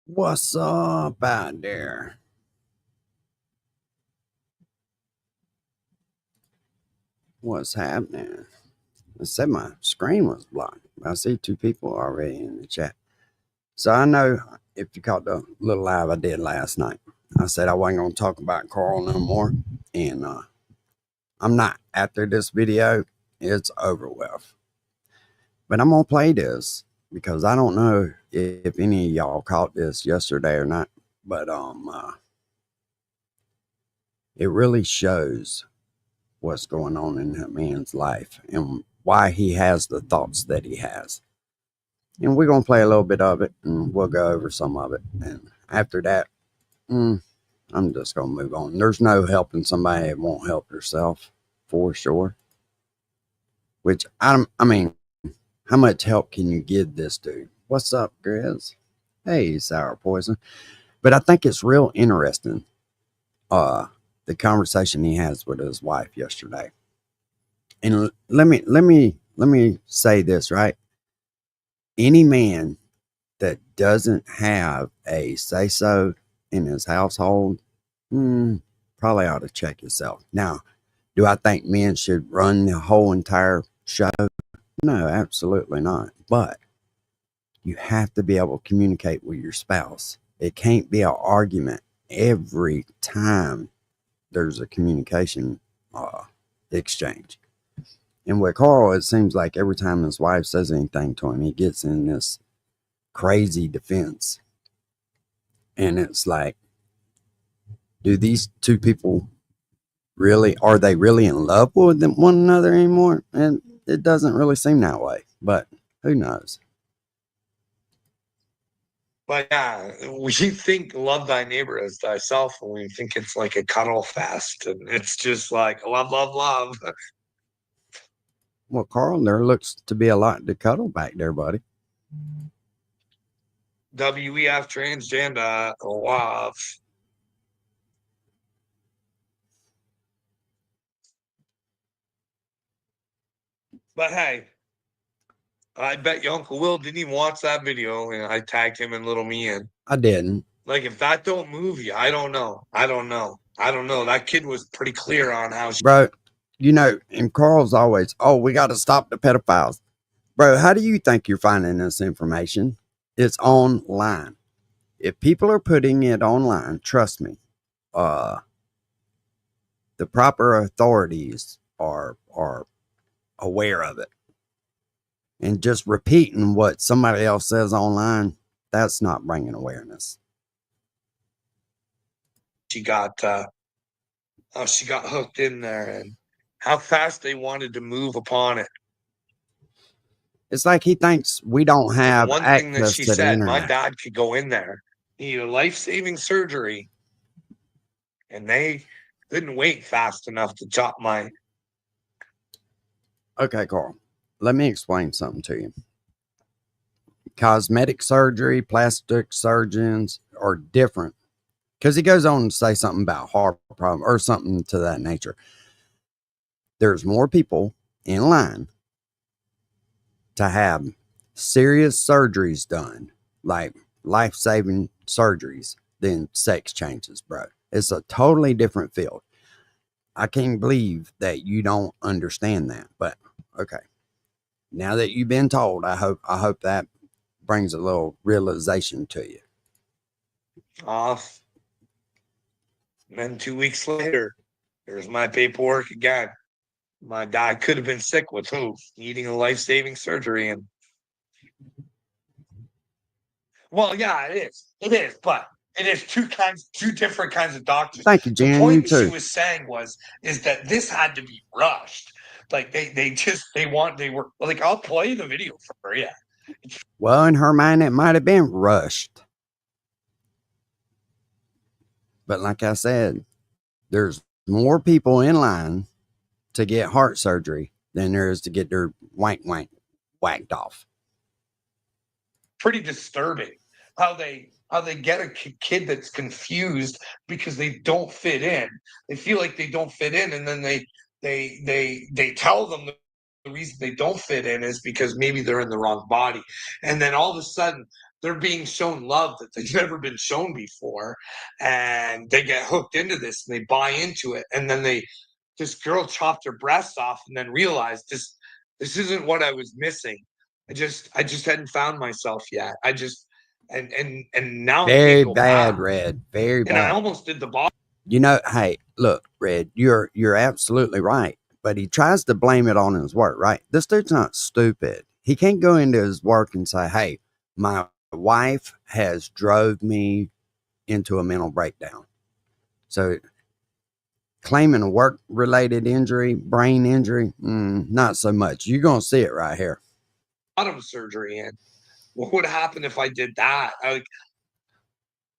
What's up out there? What's happening? I said my screen was blocked. I see two people already in the chat. So I know if you caught the little live I did last night, I said I wasn't going to talk about Carl no more. And I'm not after this video. It's over with. But I'm going to play this because I don't know if any of y'all caught this yesterday or not. But it really shows what's going on in that man's life and why he has the thoughts that he has. And we're going to play a little bit of it and we'll go over some of it. And after that, I'm just going to move on. There's no helping somebody that won't help herself, for sure. Which, I mean, how much help can you give this dude? What's up, Grizz? Hey, Sour Poison. But I think it's real interesting, the conversation he has with his wife yesterday. And let me say this, right? Any man that doesn't have a say so in his household probably ought to check himself. Now, do I think men should run the whole entire show? No, absolutely not. But you have to be able to communicate with your spouse. It can't be an argument every time there's a communication exchange. And with Carl, it seems like every time his wife says anything to him, he gets in this crazy defense. And it's like, do these two people are they really in love with one another anymore? And it doesn't really seem that way, but who knows? But yeah, we think love thy neighbor as thyself, and we think it's like a cuddle fest, and it's just like love, love, love. Well, Carl, there looks to be a lot to cuddle back there, buddy. WEF transgender love. But hey, I bet your Uncle Will didn't even watch that video, and I tagged him and little me in. I didn't. Like, if that don't move you, I don't know. I don't know. I don't know. That kid was pretty clear on how she. Bro, and Carl's always, oh, we got to stop the pedophiles. Bro, how do you think you're finding this information? It's online. If people are putting it online, trust me, the proper authorities are aware of it. And just repeating what somebody else says online, that's not bringing awareness. She got hooked in there, and how fast they wanted to move upon it. It's like he thinks we don't have one thing that access she to the said, my internet. dad could go in there, need a life-saving surgery, and they didn't wait fast enough to chop my. Okay, Carl, let me explain something to you. Cosmetic surgery, plastic surgeons are different. Because he goes on to say something about heart problem or something to that nature. There's more people in line to have serious surgeries done, like life-saving surgeries, than sex changes, bro. It's a totally different field. I can't believe that you don't understand that, but okay. Now that you've been told, I hope that brings a little realization to you. Off. And then 2 weeks later, there's my paperwork again. My dad could have been sick with who? Needing a life-saving surgery. And well, yeah, it is. It is, but it is two different kinds of doctors. Thank you, The Jan. You point she too. was saying is that this had to be rushed. Like they were like, I'll play the video for you. Well, in her mind, it might have been rushed. But like I said, there's more people in line to get heart surgery than there is to get their whacked off. Pretty disturbing how they get a kid that's confused because they don't fit in. They feel like they don't fit in, and then they tell them the reason they don't fit in is because maybe they're in the wrong body. And then all of a sudden, they're being shown love that they've never been shown before. And they get hooked into this and they buy into it. And then this girl chopped her breasts off and then realized this isn't what I was missing. I just hadn't found myself yet. And now I Very can't go bad, back. Red. Very And I bad. almost did the body. You know, hey, look, Red, you're absolutely right. But he tries to blame it on his work, right? This dude's not stupid. He can't go into his work and say, hey, my wife has drove me into a mental breakdown. So claiming a work related injury, brain injury, not so much. You're going to see it right here. Bottom surgery in. What would happen if I did that?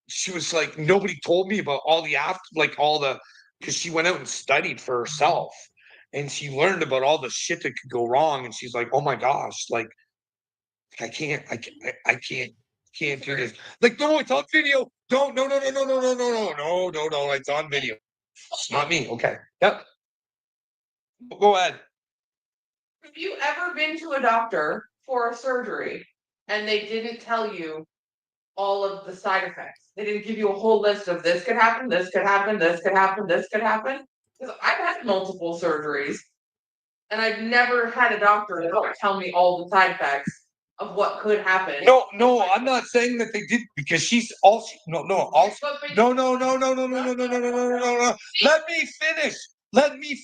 She was like, nobody told me about all the because she went out and studied for herself and she learned about all the shit that could go wrong. And she's like, oh my gosh, like I can't do this. Like, no, it's on video. Don't, no, it's on video. It's not me. Okay. Yep. Go ahead. Have you ever been to a doctor for a surgery and they didn't tell you all of the side effects? They didn't give you a whole list of this could happen, this could happen, this could happen, this could happen? Because I've had multiple surgeries and I've never had a doctor tell me all the side effects of what could happen. No, I'm not saying that they did because she's also no. Let me finish.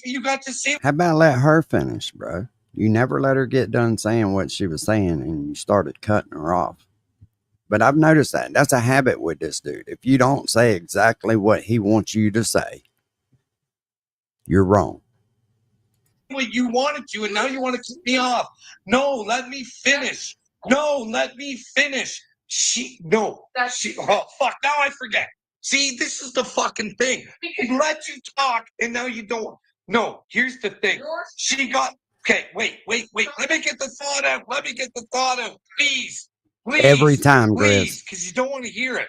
You got to see. How about let her finish, bro? You never let her get done saying what she was saying and you started cutting her off. But I've noticed that. That's a habit with this dude. If you don't say exactly what he wants you to say, you're wrong. What you wanted to, and now you want to keep me off. No, let me finish. No, let me finish. Oh, fuck, now I forget. See, this is the fucking thing. He let you talk, and now you don't. No, here's the thing. She got, okay, wait. Let me get the thought out. Please. Every time, Chris. Because you don't want to hear it.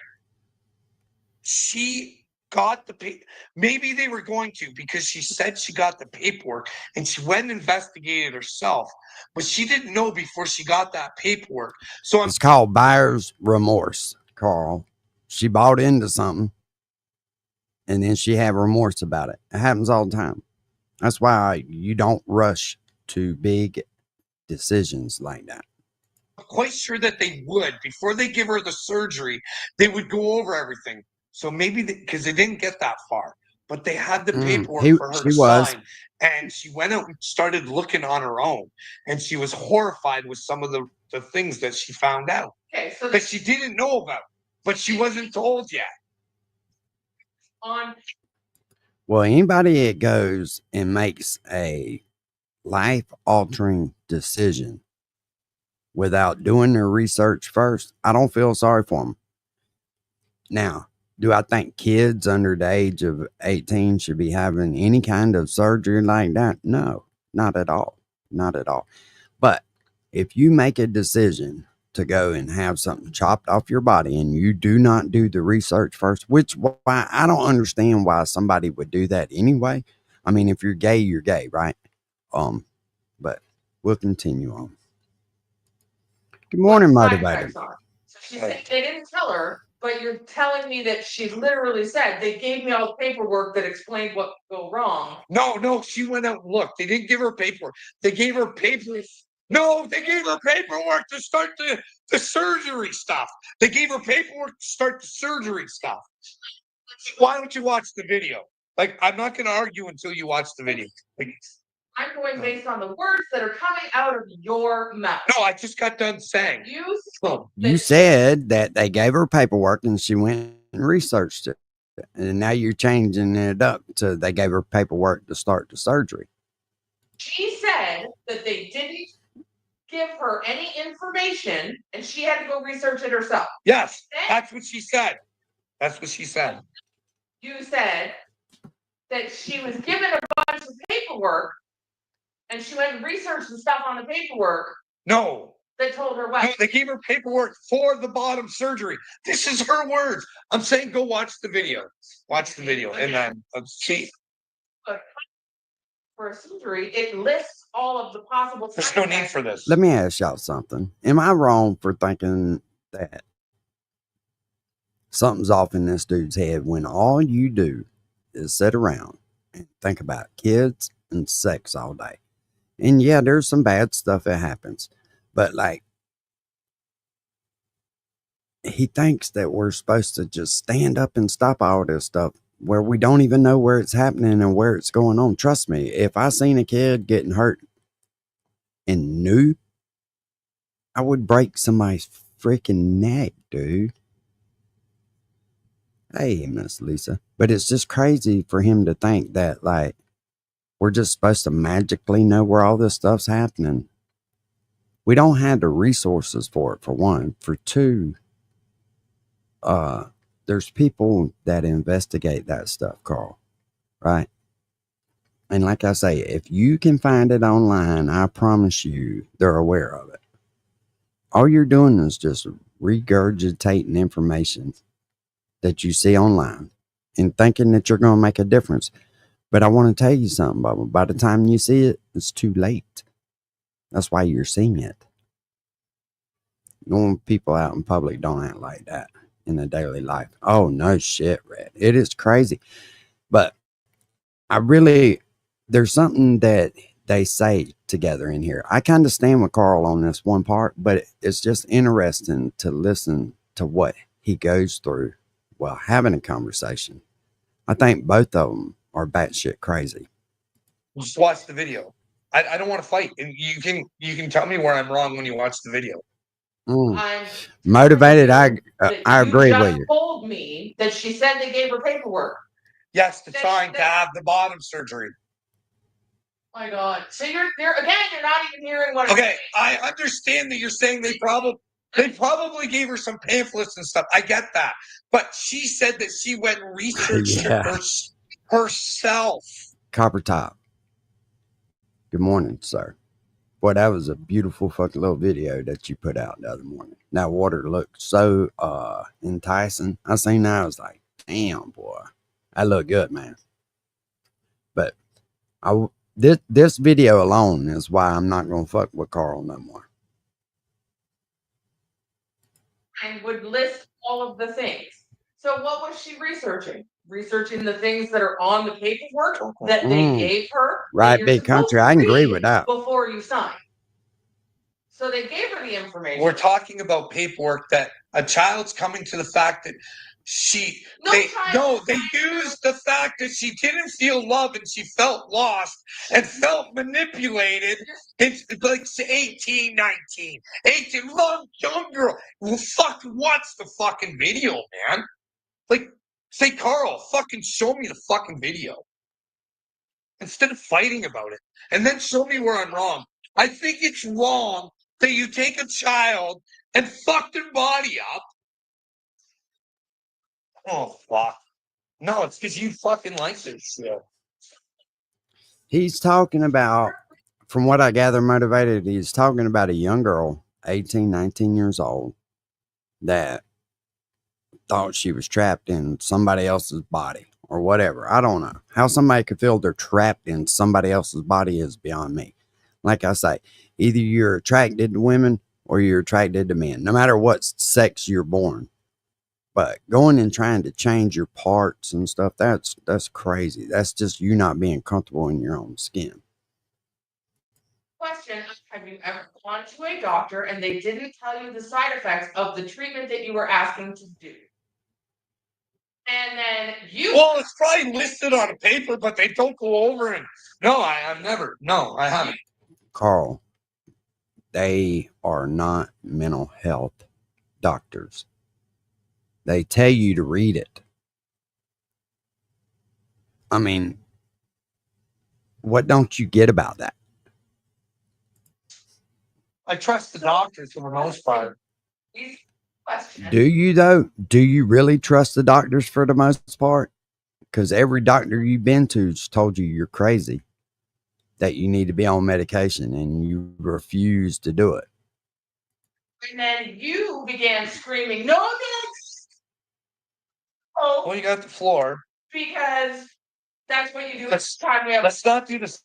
She got the maybe they were going to because she said she got the paperwork and she went and investigated herself, but she didn't know before she got that paperwork. So it's called buyer's remorse, Carl. She bought into something and then she had remorse about it. It happens all the time. That's why you don't rush to big decisions like that. I'm quite sure that they would before they give her the surgery, they would go over everything. So maybe because they didn't get that far, but they had the paperwork for her to sign. And she went out and started looking on her own. And she was horrified with some of the things that she found out. Okay, so that she didn't know about, but she wasn't told yet. Well, anybody that goes and makes a life-altering decision without doing their research first, I don't feel sorry for them. Now, do I think kids under the age of 18 should be having any kind of surgery like that? No, not at all. Not at all. But if you make a decision to go and have something chopped off your body and you do not do the research first, which why I don't understand why somebody would do that anyway. I mean, if you're gay, right? But we'll continue on. Good morning, Motivator. So she said they didn't tell her, but you're telling me that she literally said they gave me all the paperwork that explained what could go wrong. No, she went out and looked. They didn't give her paperwork. They gave her paperwork. No, they gave her paperwork to start the surgery stuff. They gave her paperwork to start the surgery stuff. Why don't you watch the video? Like, I'm not going to argue until you watch the video. I'm going based on the words that are coming out of your mouth. No, I just got done saying. You said that they gave her paperwork and she went and researched it. And now you're changing it up to they gave her paperwork to start the surgery. She said that they didn't give her any information and she had to go research it herself. Yes, that's what she said. You said that she was given a bunch of paperwork and she went and researched the stuff on the paperwork. No. That told her what? No, they gave her paperwork for the bottom surgery. This is her words. I'm saying go watch the video. Watch the video and then let's see. For for a surgery, it lists all of the possible side There's no need effects. for this. Let me ask y'all something. Am I wrong for thinking that something's off in this dude's head when all you do is sit around and think about kids and sex all day? And yeah, there's some bad stuff that happens, but like, he thinks that we're supposed to just stand up and stop all this stuff where we don't even know where it's happening and where it's going on. Trust me, if I seen a kid getting hurt and knew, I would break somebody's freaking neck, dude. Hey, Miss Lisa. But it's just crazy for him to think that, like, we're just supposed to magically know where all this stuff's happening. We don't have the resources for it, for one. For two, there's people that investigate that stuff, Carl, right? And like I say, if you can find it online, I promise you they're aware of it. All you're doing is just regurgitating information that you see online and thinking that you're going to make a difference. But I want to tell you something, Bubba. By the time you see it, it's too late. That's why you're seeing it. Normal people out in public don't act like that in their daily life. Oh, no shit, Red. It is crazy. But there's something that they say together in here. I kind of stand with Carl on this one part, but it's just interesting to listen to what he goes through while having a conversation. I think both of them are batshit crazy. Just watch the video. I don't want to fight. And you can tell me where I'm wrong when you watch the video. I'm Motivated, I agree you with just you. told me that she said they gave her paperwork. Yes, to trying to have the bottom surgery. My God. So you're not even hearing what I'm Okay, saying. I understand that you're saying they probably gave her some pamphlets and stuff. I get that. But she said that she went and researched Yeah. it herself. Copper Top. Good morning, sir. Boy, that was a beautiful fucking little video that you put out the other morning. That water looked so enticing. I seen that, I was like, damn, boy. That looked good, man. But this video alone is why I'm not gonna fuck with Carl no more. And would list all of the things. So what was she researching? Researching the things that are on the paperwork that they gave her. Right, you're big country. I can agree with that. Before you sign. So they gave her the information. We're talking about paperwork that a child's coming to the fact that they used the fact that she didn't feel love and she felt lost and felt manipulated. It's like 18, 19, 18, young girl who fucking watch the fucking video, man. Like, say, Carl, fucking show me the fucking video instead of fighting about it, and then show me where I'm wrong. I think it's wrong that you take a child and fuck their body up. Oh, fuck. No, it's because you fucking like this shit. He's talking about, from what I gather, motivated, he's talking about a young girl, 18, 19 years old, that thought she was trapped in somebody else's body or whatever. I don't know. How somebody could feel they're trapped in somebody else's body is beyond me. Like I say, either you're attracted to women or you're attracted to men, no matter what sex you're born. But going and trying to change your parts and stuff, that's crazy. That's just you not being comfortable in your own skin. Question, have you ever gone to a doctor and they didn't tell you the side effects of the treatment that you were asking to do? And then Well, it's probably listed on a paper, but they don't go over it. No, I've never. No, I haven't. Carl, they are not mental health doctors. They tell you to read it. I mean, what don't you get about that? I trust the doctors for the most part. Do you, though? Do you really trust the doctors for the most part? Because every doctor you've been to's told you you're crazy, that you need to be on medication, and you refuse to do it. And then you began screaming, no, Well, you got the floor. because that's what you do. Let's not do this.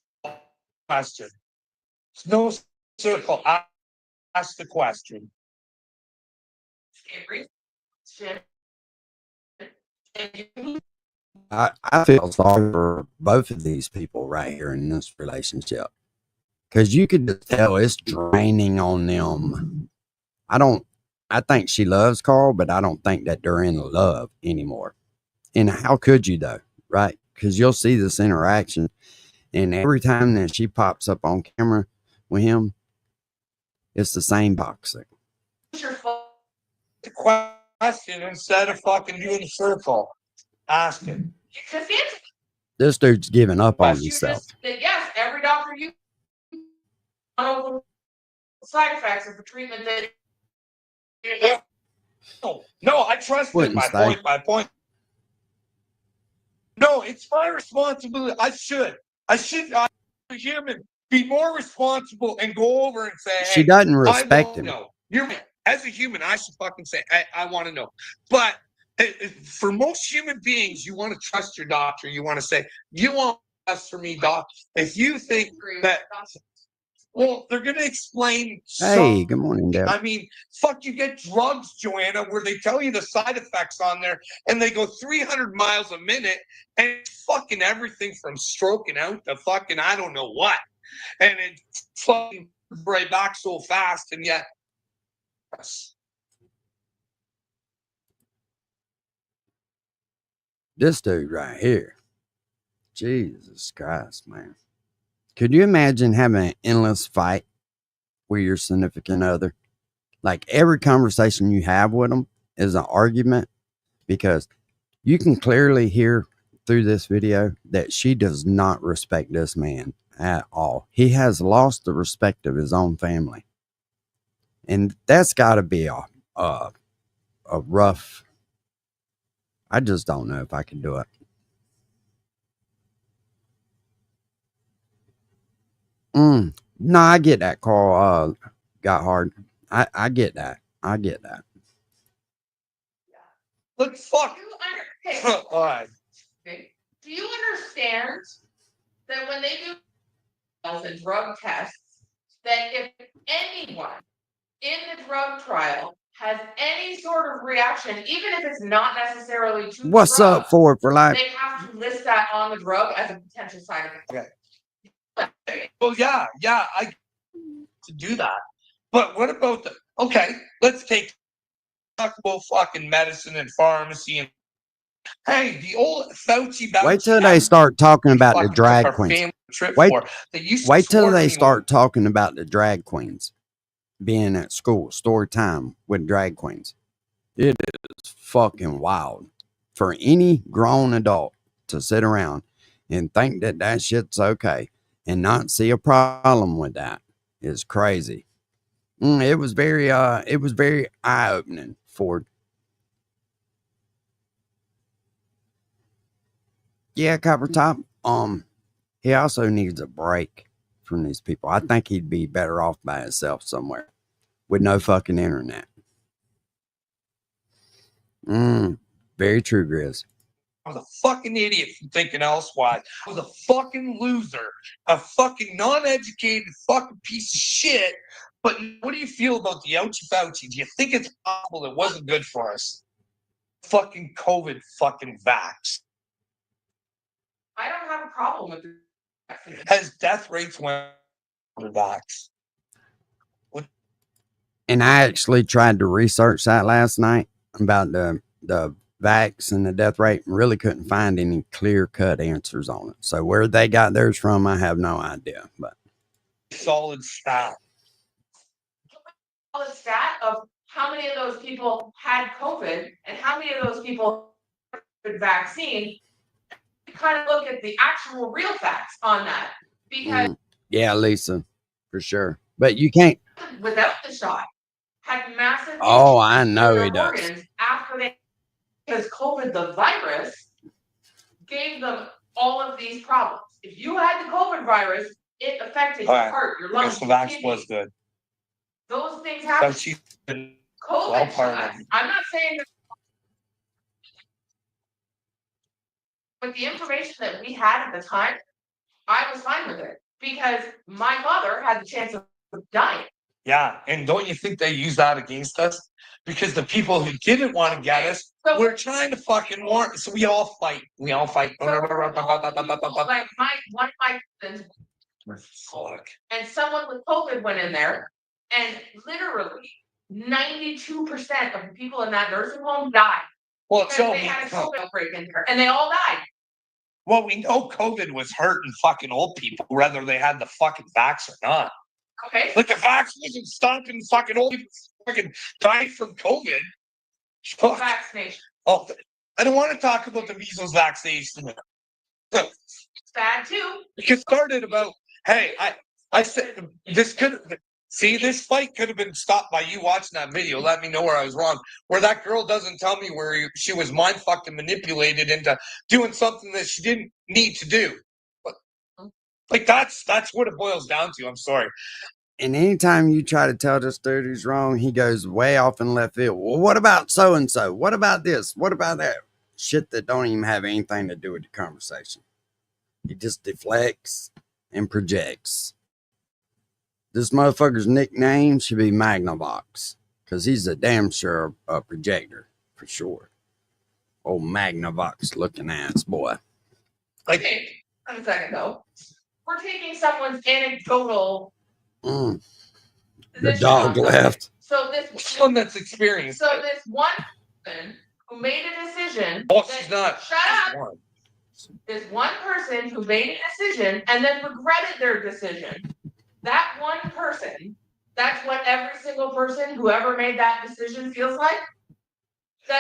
question. It's no circle. Ask the question. I feel sorry for both of these people right here in this relationship, because you could just tell it's draining on them. I think she loves Carl, but I don't think that they're in love anymore. And how could you though, right? Because you'll see this interaction, and every time that she pops up on camera with him, it's the same toxic. The question instead of fucking doing the circle. Ask it. Just answer. This dude's giving up on You himself. just said yes. Every doctor you know the side effects of the treatment that. No, I trust in my point. My point. No, it's my responsibility. I should, as a human, be more responsible and go over and say, She doesn't respect him. No, you're as a human. I should fucking say, I want to know. But for most human beings, you want to trust your doctor. You want to say, you want best for me, doc. If you think that. Well, they're going to explain. Hey, good morning, Deb. I mean, fuck, you get drugs, Joanna, where they tell you the side effects on there, and they go 300 miles a minute, and it's fucking everything from stroking out to fucking I don't know what. And it's fucking right back so fast, and yet. This dude right here. Jesus Christ, man. Could you imagine having an endless fight with your significant other? Like every conversation you have with them is an argument, because you can clearly hear through this video that she does not respect this man at all. He has lost the respect of his own family. And that's got to be a rough. I just don't know if I can do it. No, I get that. Carl got hard. I get that. I get that. Look, fuck. All right. Okay. Do you understand that when they do and drug tests, that if anyone in the drug trial has any sort of reaction, even if it's not necessarily to What's the drug, up for life? they have to list that on the drug as a potential side effect. Okay. Well, yeah, I to do that. But what about let's talk about fucking medicine and pharmacy and hey, the old Fauci. Wait till they start talking about the drag queens. Wait till they start talking about the drag queens being at school, story time with drag queens. It is fucking wild for any grown adult to sit around and think that that shit's okay and not see a problem with that is crazy. It was very eye-opening for. Yeah, Copper Top. He also needs a break from these people. I think he'd be better off by himself somewhere with no fucking internet. Very true, Grizz. I was a fucking idiot for thinking elsewise. I was a fucking loser, a fucking non-educated fucking piece of shit. But what do you feel about the ouchie Fauci? Do you think it's possible it wasn't good for us? Fucking COVID fucking vax. I don't have a problem with it. Has death rates went under vax? And I actually tried to research that last night about the vax and the death rate, and really couldn't find any clear-cut answers on it. So where they got theirs from, I have no idea. But solid stat. Solid stat of how many of those people had COVID and how many of those people had the vaccine. Kind of look at the actual real facts on that, because yeah, Lisa, for sure. But you can't without the shot had massive. Oh, I know he does. After because COVID, the virus, gave them all of these problems. If you had the COVID virus, it affected your heart, your lungs. The vax was good. Those things happen. COVID shot. I'm not saying that. With the information that we had at the time, I was fine with it. because my mother had the chance of dying. Yeah, and don't you think they use that against us? Because the people who didn't want to get us So- were trying to fucking warn. So we all fight. We all fight. So like one of my cousins, Fuck. and someone with COVID went in there, and literally 92% of the people in that nursing home died. Well, Because so they had a COVID outbreak in there, and they all died. well, we know COVID was hurting fucking old people, whether they had the fucking vax or not. Okay. Like the vax wasn't stopping fucking old people fucking dying from COVID. Fuck. Vaccination. Oh, I don't want to talk about the measles vaccination. Bad too. It started about, hey, I said this could see this fight could have been stopped by you watching that video. Let me know where I was wrong. Where that girl doesn't tell me where she was mind fucked and manipulated into doing something that she didn't need to do. But, like that's what it boils down to. I'm sorry. And anytime you try to tell this dude he's wrong, he goes way off in left field. Well, what about so and so? What about this? What about that? Shit that don't even have anything to do with the conversation. He just deflects and projects. This motherfucker's nickname should be Magnavox, because he's a damn sure a projector, for sure. Old Magnavox looking ass boy. Like, Okay, a second though. We're taking someone's anecdotal. The position dog on something. left. So this someone that's experienced. So this one person who made a decision. Oh, that- she's not. Shut up. This one person who made a decision and then regretted their decision. That one person, that's what every single person who ever made that decision feels like.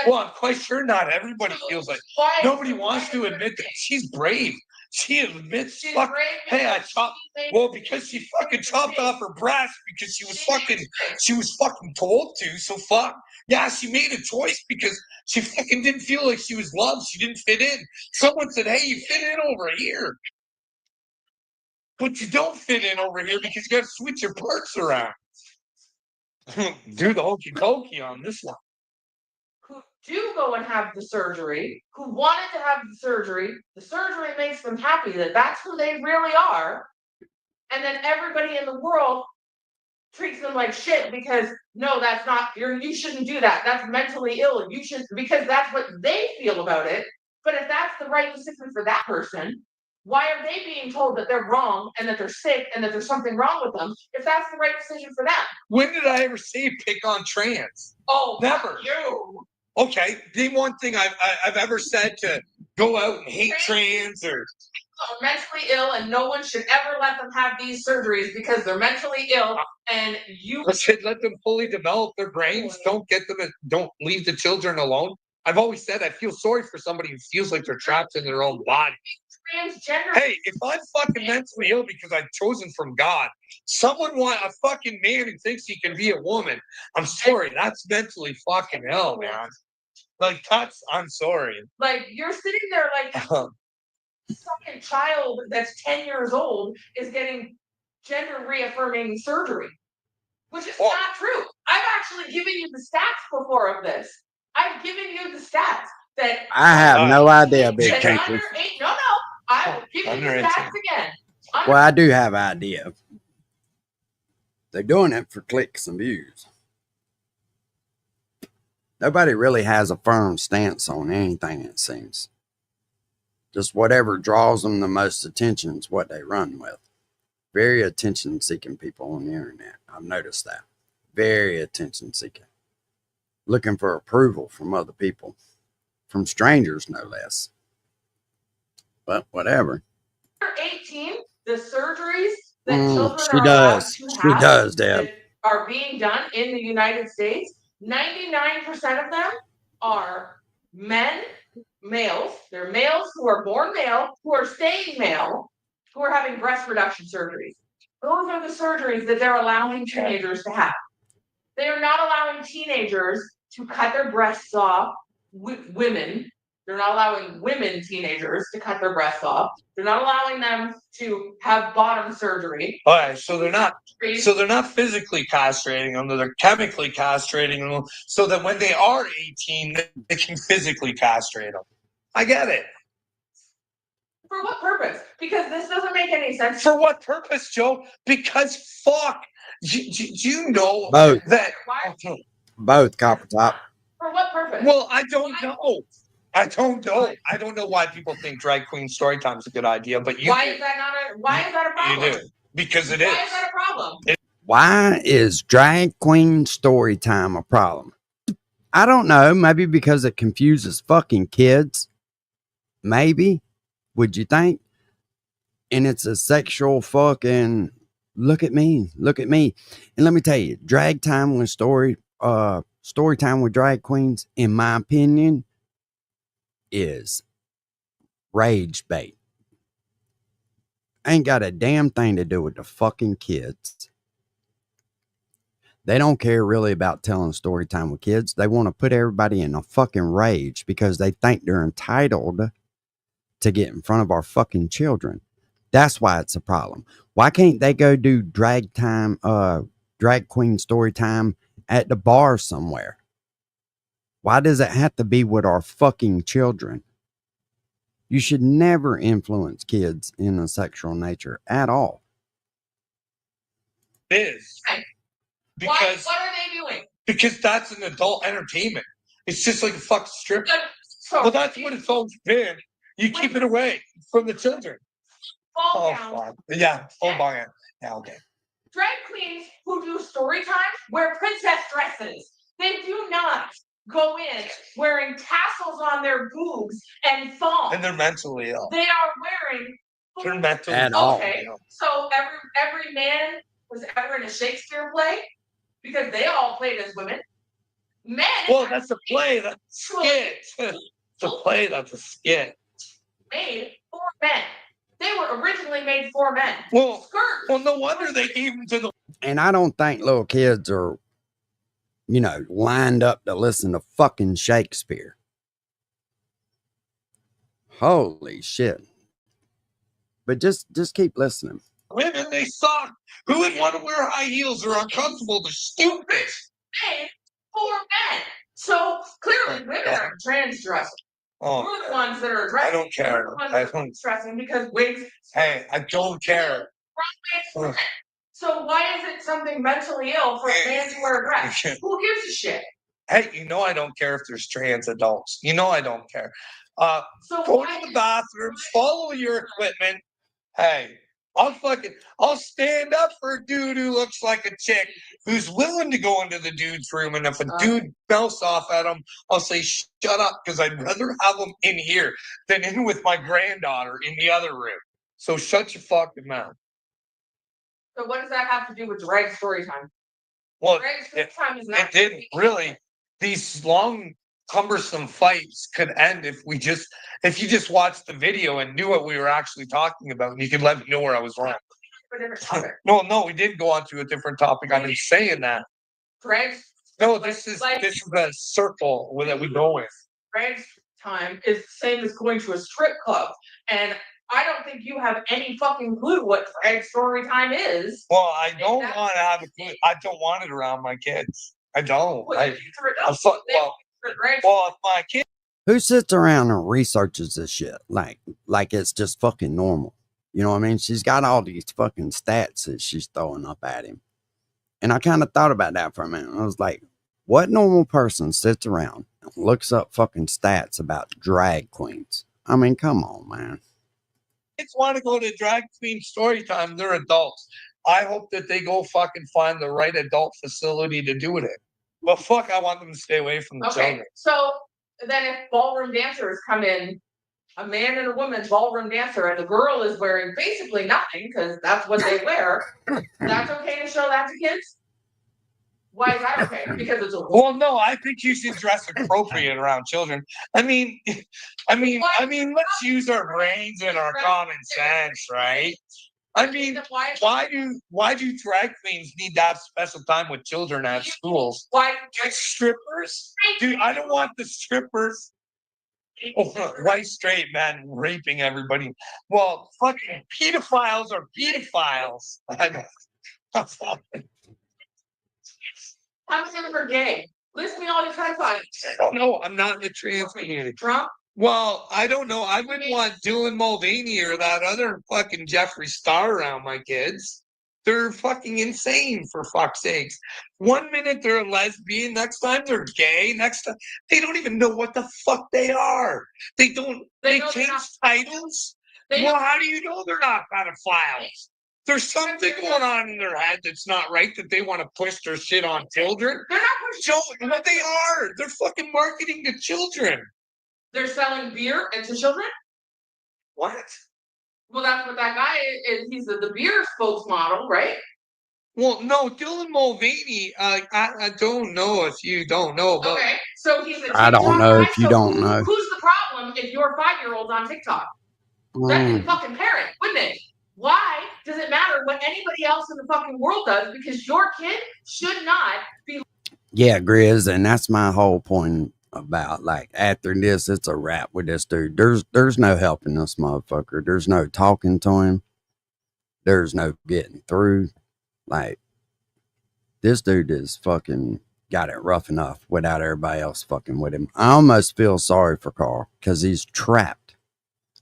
Well, I'm quite sure not everybody feels like. Nobody wants to admit that she's brave. She admits, She's fuck, brave hey, I because chopped. she made- Well, because she fucking chopped off her breast because she was fucking told to. So fuck. Yeah, she made a choice because she fucking didn't feel like she was loved. She didn't fit in. Someone said, hey, you fit in over here. But you don't fit in over here because you got to switch your parts around. Do the hokey pokey on this one. Who do go and have the surgery, who wanted to have the surgery makes them happy that that's who they really are. And then everybody in the world treats them like shit because no, that's not, you shouldn't do that. That's mentally ill. You should, because that's what they feel about it. But if that's the right decision for that person, why are they being told that they're wrong and that they're sick and that there's something wrong with them if that's the right decision for them? When did I ever say pick on trans? Oh, never. You. Okay, the one thing I've ever said to go out and hate trans or Are mentally ill, and no one should ever let them have these surgeries because they're mentally ill. And you should let them fully develop their brains. Don't leave the children alone. I've always said I feel sorry for somebody who feels like they're trapped in their own body. transgender. Hey, if I'm fucking mentally ill because I've chosen from God, someone want a fucking man who thinks he can be a woman. I'm sorry, that's mentally fucking ill, man. Like I'm sorry. Like you're sitting there like fucking child that's 10 years old is getting gender reaffirming surgery, which is not true. I've actually given you the stats before of this. I've given you the stats that I have no idea, Big that Kinky. under 8. No, I will give you the stats again. Well, I do have an idea. They're doing it for clicks and views. Nobody really has a firm stance on anything, it seems. Just whatever draws them the most attention is what they run with. Very attention-seeking people on the internet. I've noticed that. Very attention-seeking. Looking for approval from other people. From strangers, no less. But whatever. 18, the surgeries that children she are does. allowed to She have does, Deb. that are being done in the United States, 99% of them are males. They're males who are born male, who are staying male, who are having breast reduction surgeries. Those are the surgeries that they're allowing teenagers to have. They are not allowing teenagers to cut their breasts off. Women. They're not allowing women teenagers to cut their breasts off. They're not allowing them to have bottom surgery. All right, so they're not physically castrating them, they're chemically castrating them so that when they are 18, they can physically castrate them. I get it. For what purpose? Because this doesn't make any sense. For what purpose, Joe? Because fuck, you know Both. that. Both, Copper Top. For what purpose? Well, I don't know. I don't know why people think drag queen story time is a good idea, but you. Why is that a problem? You do. Because it is. Why is that a problem? Why is drag queen story time a problem? I don't know. Maybe because it confuses fucking kids. Maybe. Would you think? And it's a sexual fucking look at me. And let me tell you, drag time with story time with drag queens, in my opinion, is rage bait. Ain't got a damn thing to do with the fucking kids. They don't care really about telling story time with kids. They want to put everybody in a fucking rage because they think they're entitled to get in front of our fucking children. That's why it's a problem. Why can't they go do drag queen story time at the bar somewhere? Why does it have to be with our fucking children? You should never influence kids in a sexual nature at all. It is. Because what are they doing? Because that's an adult entertainment. It's just like a fucking strip. So, well, that's what it's always been. You keep it away from the children. Fall down. Fuck. Yeah, full buy-in. Yeah, okay. Drag queens who do story time wear princess dresses. They do not go in wearing tassels on their boobs and thongs. And they're mentally ill. They are wearing. They're mentally ill. Okay, so every man was ever in a Shakespeare play because they all played as women. Men. Well, that's a play. That's a skit. It's a play. That's a skit. Made for men. They were originally made for men. Well, skirts. Well, no wonder they gave them to the. And I don't think little kids are, lined up to listen to fucking Shakespeare. Holy shit. But just keep listening. Women, they suck. Who would want to wear high heels? They're uncomfortable. They're stupid. Made for men. So clearly, women are trans dressing. Oh, we're the ones that are dressing. I don't care. I don't dressing because wigs. Hey, I don't care. So why is it something mentally ill for a man to wear a dress? Who gives a shit? Hey, I don't care if there's trans adults. I don't care. So go to the bathroom, follow your equipment. Hey, I'll stand up for a dude who looks like a chick who's willing to go into the dude's room. And if a dude bounce off at him, I'll say, shut up, because I'd rather have him in here than in with my granddaughter in the other room. So shut your fucking mouth. So what does that have to do with drag story time? Well, drag story time is not. It didn't really. These long, cumbersome fights could end if you just watched the video and knew what we were actually talking about, and you could let me know where I was wrong. No, we did go on to a different topic. I've been saying that. Drag. No, this is a circle that we go with. Drag time is the same as going to a strip club, and I don't think you have any fucking clue what drag story time is. Well, I don't want to have a clue. I don't want it around my kids. I don't. If my kid. Who sits around and researches this shit like it's just fucking normal? You know what I mean? She's got all these fucking stats that she's throwing up at him. And I kind of thought about that for a minute. I was like, what normal person sits around and looks up fucking stats about drag queens? I mean, come on, man. Kids want to go to drag queen story time. They're adults. I hope that they go fucking find the right adult facility to do it in. Well, fuck, I want them to stay away from the children. So then if ballroom dancers come in, a man and a woman ballroom dancer, and the girl is wearing basically nothing because that's what they wear, that's okay to show that to kids? Why is that okay? Because it's a well, no, I think you should dress appropriate around children. I mean, let's use our brains and our common sense, right? I mean, why do drag queens need to have special time with children at schools? Why strippers? Dude, I don't want the strippers. White straight men raping everybody. Well, fucking pedophiles are pedophiles. How many of them are gay? List me all your pedophiles. I don't know. I'm not in the trans community. Trump? Well, I don't know. I wouldn't want Dylan Mulvaney or that other fucking Jeffree Star around my kids. They're fucking insane, for fuck's sakes. 1 minute they're a lesbian, next time they're gay, next time they don't even know what the fuck they are. They change titles. Well, how do you know they're not pedophiles? There's something going on in their head that's not right, that they want to push their shit on children. They're not pushing. What they are. They're fucking marketing to children. They're selling beer to children? What? Well, that's what that guy is. He's the beer spokesmodel, right? Well, no, Dylan Mulvaney, I don't know if you don't know, but okay, so he's a TikTok I don't know guy, if you so don't know. Who's the problem if your 5-year-old's on TikTok? That'd be the fucking parent, wouldn't it? Why does it matter what anybody else in the fucking world does? Because your kid should not be. Yeah, Grizz, and that's my whole point about, like, after this, it's a wrap with this dude. There's no helping this motherfucker. There's no talking to him. There's no getting through. Like, this dude is fucking got it rough enough without everybody else fucking with him. I almost feel sorry for Carl because he's trapped,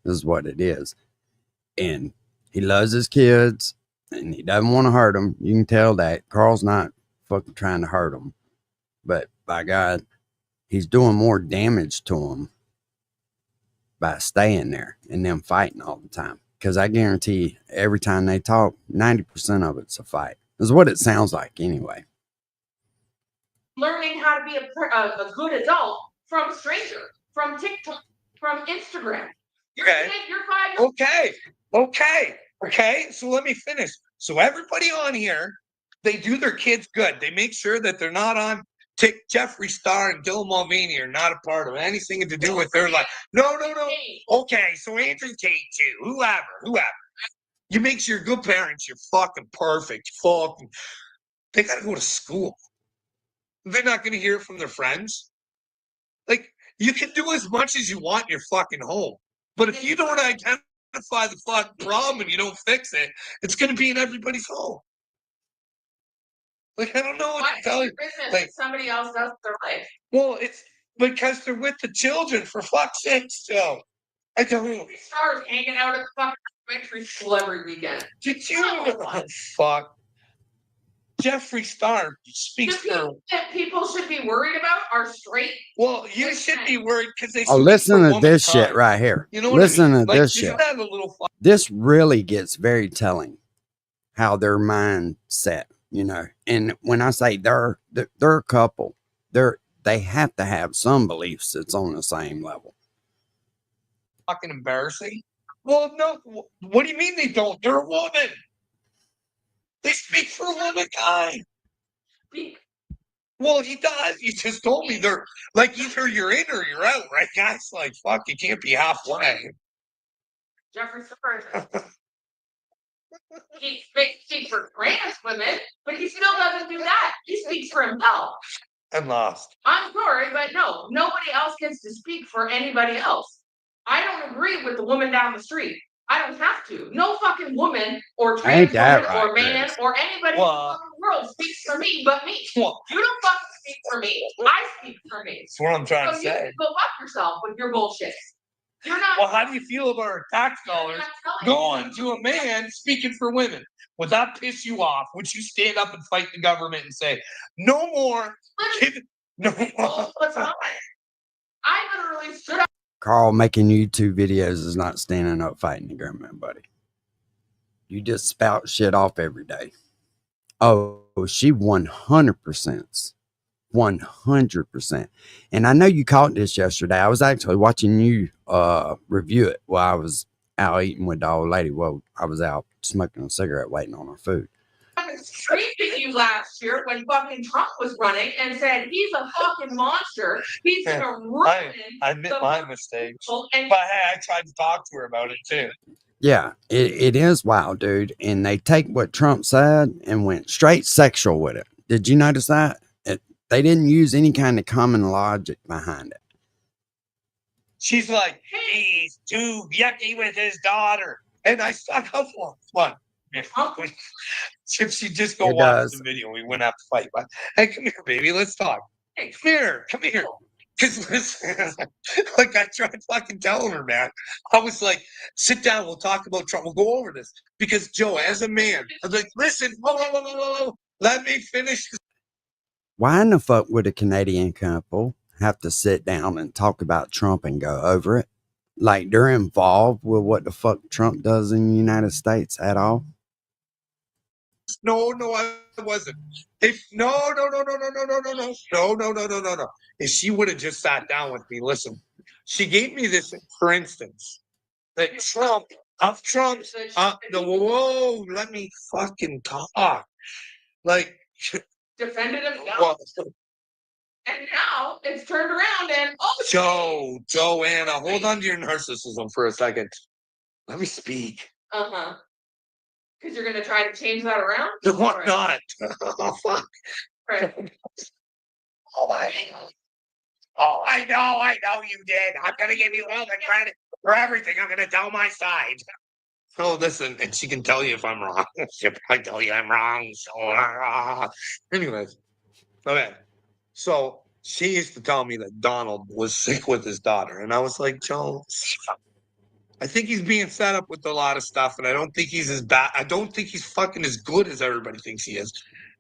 is what it is. And he loves his kids and he doesn't want to hurt them. You can tell that. Carl's not fucking trying to hurt them. But by God, he's doing more damage to them by staying there and them fighting all the time. Because I guarantee every time they talk, 90% of it's a fight. Is what it sounds like anyway. Learning how to be a good adult from a stranger, from TikTok, from Instagram. Okay. You're 5. Okay. So let me finish. So everybody on here, they do their kids good. They make sure that they're not on Jeffree Star and Dylan Mulvaney are not a part of anything to do with their life. No. Okay, so Andrew Tate too. Whoever. You make sure you're good parents. You're fucking perfect. They gotta go to school. They're not gonna hear it from their friends. Like, you can do as much as you want in your fucking home, but if you don't identify the fucking problem and you don't fix it, it's gonna be in everybody's home. Like, I don't know what to tell you. Like, somebody else does their life. Well, it's because they're with the children, for fuck's sake, still. I don't know. Stars hanging out at the fucking elementary school every weekend. Did you? Oh, fuck. Jeffree Star speaks for. That people should be worried about are straight. Well, you should be worried because they. Oh, listen to this shit right here. You know what listen I mean? To this shit. This really gets very telling how their mindset, you know. And when I say they're a couple, they have to have some beliefs that's on the same level. Fucking embarrassing. Well, no. What do you mean they don't? They're a woman. They speak for a woman guy. Well, he does. You just told me they're like either you're in or you're out, right, guys? Like, fuck, you can't be halfway. Jeffree Star. He speaks for trans women, but he still doesn't do that. He speaks for himself. I'm lost. I'm sorry, but no, nobody else gets to speak for anybody else. I don't agree with the woman down the street. I don't have to. No fucking woman or trans woman or man or anybody in the world speaks for me but me. Well, you don't fucking speak for me. I speak for me. That's what I'm trying to say. Go fuck yourself with your bullshit. You're not. Well, how do you feel about our tax dollars going to a man speaking for women? Would that piss you off? Would you stand up and fight the government and say, no more? No more. I literally stood up. Carl making YouTube videos is not standing up fighting the government, buddy. You just spout shit off every day. Oh, she 100%. 100%. And I know you caught this yesterday. I was actually watching you review it while I was out eating with the old lady. Well, I was out smoking a cigarette waiting on her food. I was screaming you last year when fucking Trump was running and said he's a fucking monster. He's gonna ruin. I admit my mistakes. But hey, I tried to talk to her about it too. Yeah, it is wild, dude. And they take what Trump said and went straight sexual with it. Did you notice that? They didn't use any kind of common logic behind it. She's like, he's too yucky with his daughter. And I stuck up for him. What? If she just go watch the video, we wouldn't have to fight. But hey, come here, baby. Let's talk. Hey, come here. Because like I tried fucking telling her, man. I was like, sit down, we'll talk about Trump. We'll go over this. Because Joe, as a man, I was like, listen, whoa. Let me finish. Why in the fuck would a Canadian couple have to sit down and talk about Trump and go over it? Like they're involved with what the fuck Trump does in the United States at all? No, I wasn't. If no. If she would have just sat down with me, listen, she gave me this, for instance, that Trump, whoa, let me fucking talk. Like, defended himself. well, And now it's turned around and Joanna, hold on to your narcissism for a second. Let me speak. Because you're gonna try to change that around? Why not? Oh fuck. Right. I know you did. I'm gonna give you all the credit for everything. I'm gonna tell my side. Oh, listen, and she can tell you if I'm wrong. She'll probably tell you I'm wrong. So, anyways, okay. So she used to tell me that Donald was sick with his daughter, and I was like, Joe, I think he's being set up with a lot of stuff, and I don't think he's as bad. I don't think he's fucking as good as everybody thinks he is.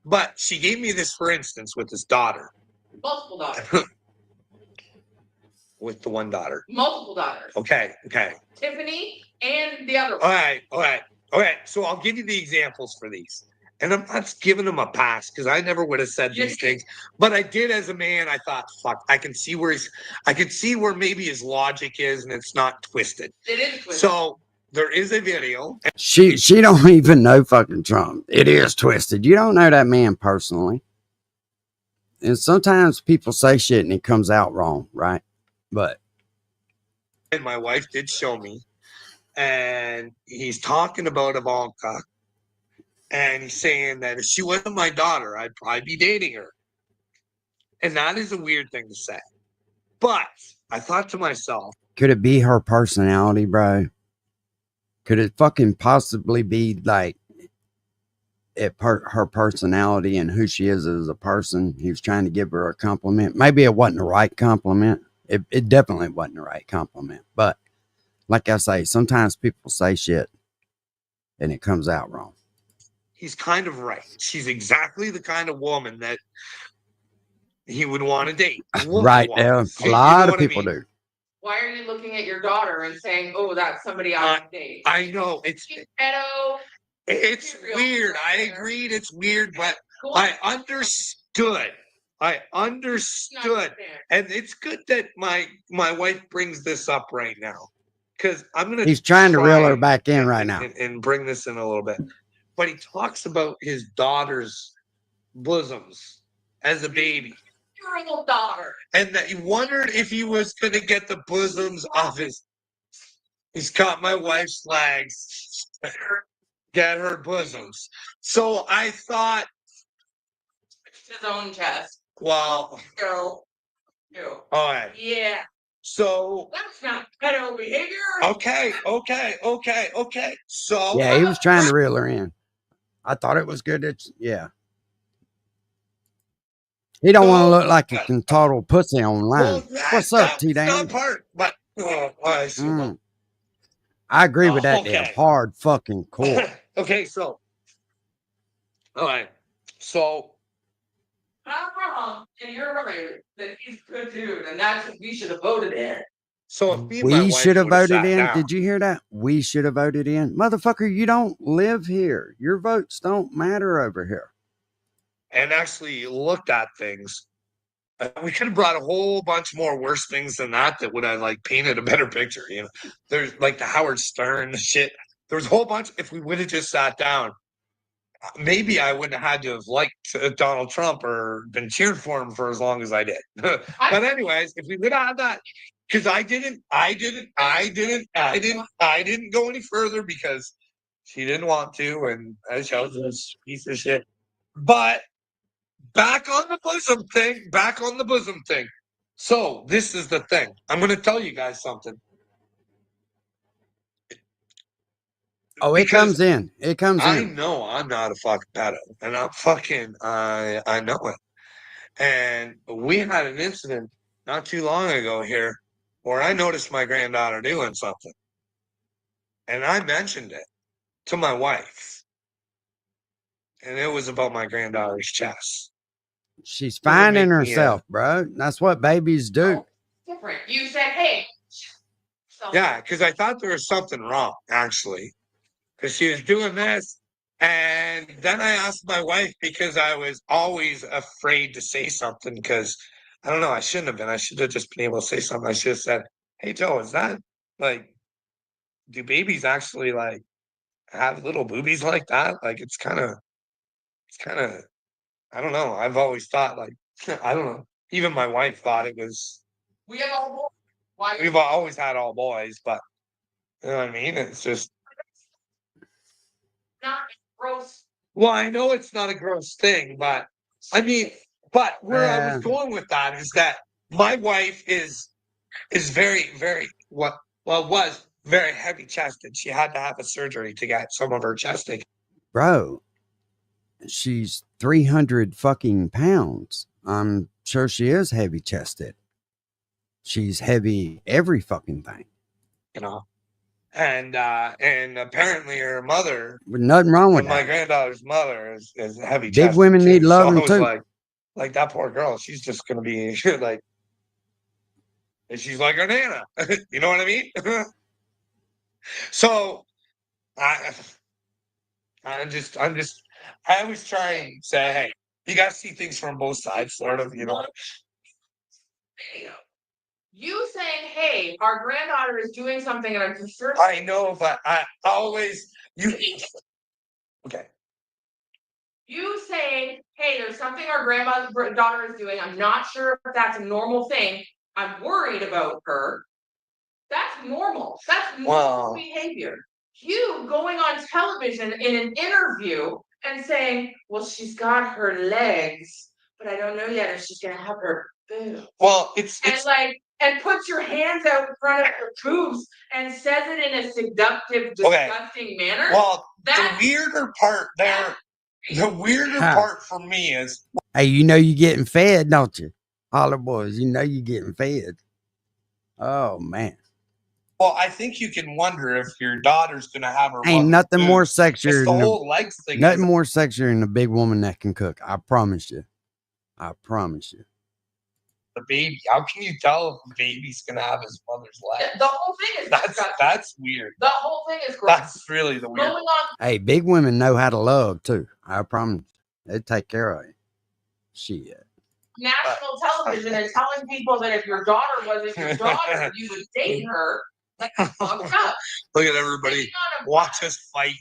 But she gave me this, for instance, with his daughter. Multiple daughters. With the one daughter. Multiple daughters. Okay. Tiffany and the other one. All right. So I'll give you the examples for these. And I'm not giving him a pass because I never would have said these things. But I did as a man. I thought, fuck, I can see where maybe his logic is, and it's not twisted. It is twisted. So there is a video. She don't even know fucking Trump. It is twisted. You don't know that man personally. And sometimes people say shit and it comes out wrong, right? But And my wife did show me. And he's talking about Ivanka. And he's saying that if she wasn't my daughter, I'd probably be dating her. And that is a weird thing to say. But I thought to myself, could it be her personality, bro? Could it fucking possibly be like her personality and who she is as a person? He was trying to give her a compliment. Maybe it wasn't the right compliment. It definitely wasn't the right compliment. But like I say, sometimes people say shit and it comes out wrong. He's kind of right. She's exactly the kind of woman that he would want to date. Right there. A lot of people do. Why are you looking at your daughter and saying, oh, that's somebody I would date? I know. It's pedo. It's weird. I agreed it's weird, but I understood. And it's good that my wife brings this up right now. Because I'm going to He's trying to reel her back in right now. And bring this in a little bit. But he talks about his daughter's bosoms as a baby. Your little daughter. And that he wondered if he was going to get the bosoms off his. He's caught my wife's legs. Get her bosoms. So I thought. His own chest. Well. Go. All right. Yeah. So that's not pedo behavior. Okay. So yeah, he was trying to reel her in. I thought it was good. Yeah. He don't want to look like a entitled pussy online. What's up, T-Dan? But I agree with that. Okay. Hard fucking core. Okay, so all right. So I'm wrong, and you're right that he's a good dude, and that's what we should have voted in. So if we should have voted in. Did you hear that? We should have voted in. Motherfucker, you don't live here. Your votes don't matter over here. And actually looked at things. We could have brought a whole bunch more worse things than that would have like painted a better picture. You know, there's like the Howard Stern shit. There was a whole bunch. If we would have just sat down, maybe I wouldn't have had to have liked Donald Trump or been cheered for him for as long as I did. But anyways, if we would have had that, because I didn't go any further because she didn't want to, and I chose this piece of shit. But back on the bosom thing. So this is the thing. I'm going to tell you guys something. Oh, it comes in. It comes in. I know I'm not a fucking pedo, and I'm fucking. I know it. And we had an incident not too long ago here where I noticed my granddaughter doing something. And I mentioned it to my wife. And it was about my granddaughter's chest. She's Doesn't finding make me, herself, bro. That's what babies do. Oh, different. You said, hey. Yeah, because I thought there was something wrong, actually. Because she was doing this. And then I asked my wife because I was always afraid to say something because I don't know, I shouldn't have been. I should have just been able to say something. I should have said, hey, Joe, is that like, do babies actually like have little boobies like that? Like, it's kind of, I don't know. I've always thought like, I don't know. Even my wife thought it was, We have all boys. Why? we've always had all boys, but you know what I mean? It's just, Not gross. well, I know it's not a gross thing, but I mean, but where I was going with that is that my wife is very, very was very heavy chested. She had to have a surgery to get some of her chesting. Bro, she's 300 fucking pounds. I'm sure she is heavy chested. She's heavy every fucking thing. You know. And apparently her mother, With nothing wrong with my that. granddaughter's mother is heavy Big chested. women need So loving I was too. like that poor girl, she's just gonna be like, and she's like her nana. You know what I mean? So I'm just I always try and say, hey, you gotta see things from both sides, sort of, you know. You saying, hey, our granddaughter is doing something and I'm concerned. I know, but I always okay. You saying, hey, there's something our daughter is doing. I'm not sure if that's a normal thing. I'm worried about her. That's normal. That's normal behavior. You going on television in an interview and saying, well, she's got her legs, but I don't know yet if she's gonna have her boobs. Well, it's and puts your hands out in front of her boobs and says it in a seductive, disgusting manner. Well, the weirder part there, the weirder part for me is, hey, you know you getting fed, don't you? Holler boys, you know you getting fed. Oh man. Well, I think you can wonder if your daughter's gonna have her. Ain't nothing more sexier the than whole legs thing. nothing more sexier than a big woman that can cook. I promise you. I promise you. The baby. How can you tell if a baby's gonna have his mother's legs? The whole thing is that's weird. The whole thing is gross. That's really the weird. Hey, big women know how to love too. I promise. They take care of you. Shit. National television and telling people that if your daughter wasn't your daughter, you would date her. Like, fucked up. Look at everybody watch us fight.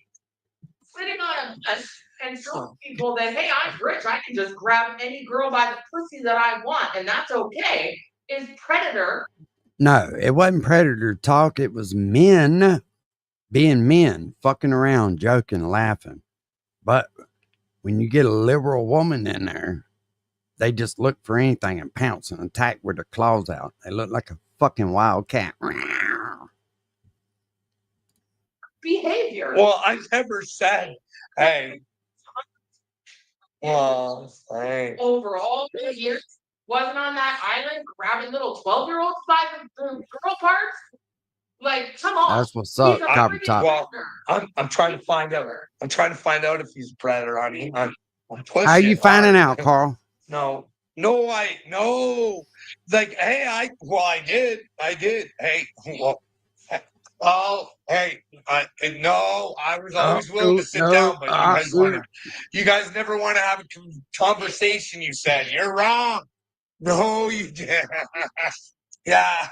Sitting on a bus and showing people that, hey, I'm rich. I can just grab any girl by the pussy that I want, and that's okay. Is predator. No, it wasn't predator talk. It was men being men, fucking around, joking, laughing. But when you get a liberal woman in there, they just look for anything and pounce and attack with their claws out. They look like a fucking wild cat. Behavior. Well, I never said, hey. Well, hey. Over all the years, wasn't on that island grabbing little 12-year-olds by the girl parts. Like, come on. That's what's up, Copper Top. Well, I'm trying to find out. I'm trying to find out if he's a predator. I mean, I'm pushing. How are you finding out, Carl? No. Like, hey, I did. Hey, well, hey, no, I was always willing to sit down, but you guys never want to have a conversation. You said you're wrong. No, you did. Yeah.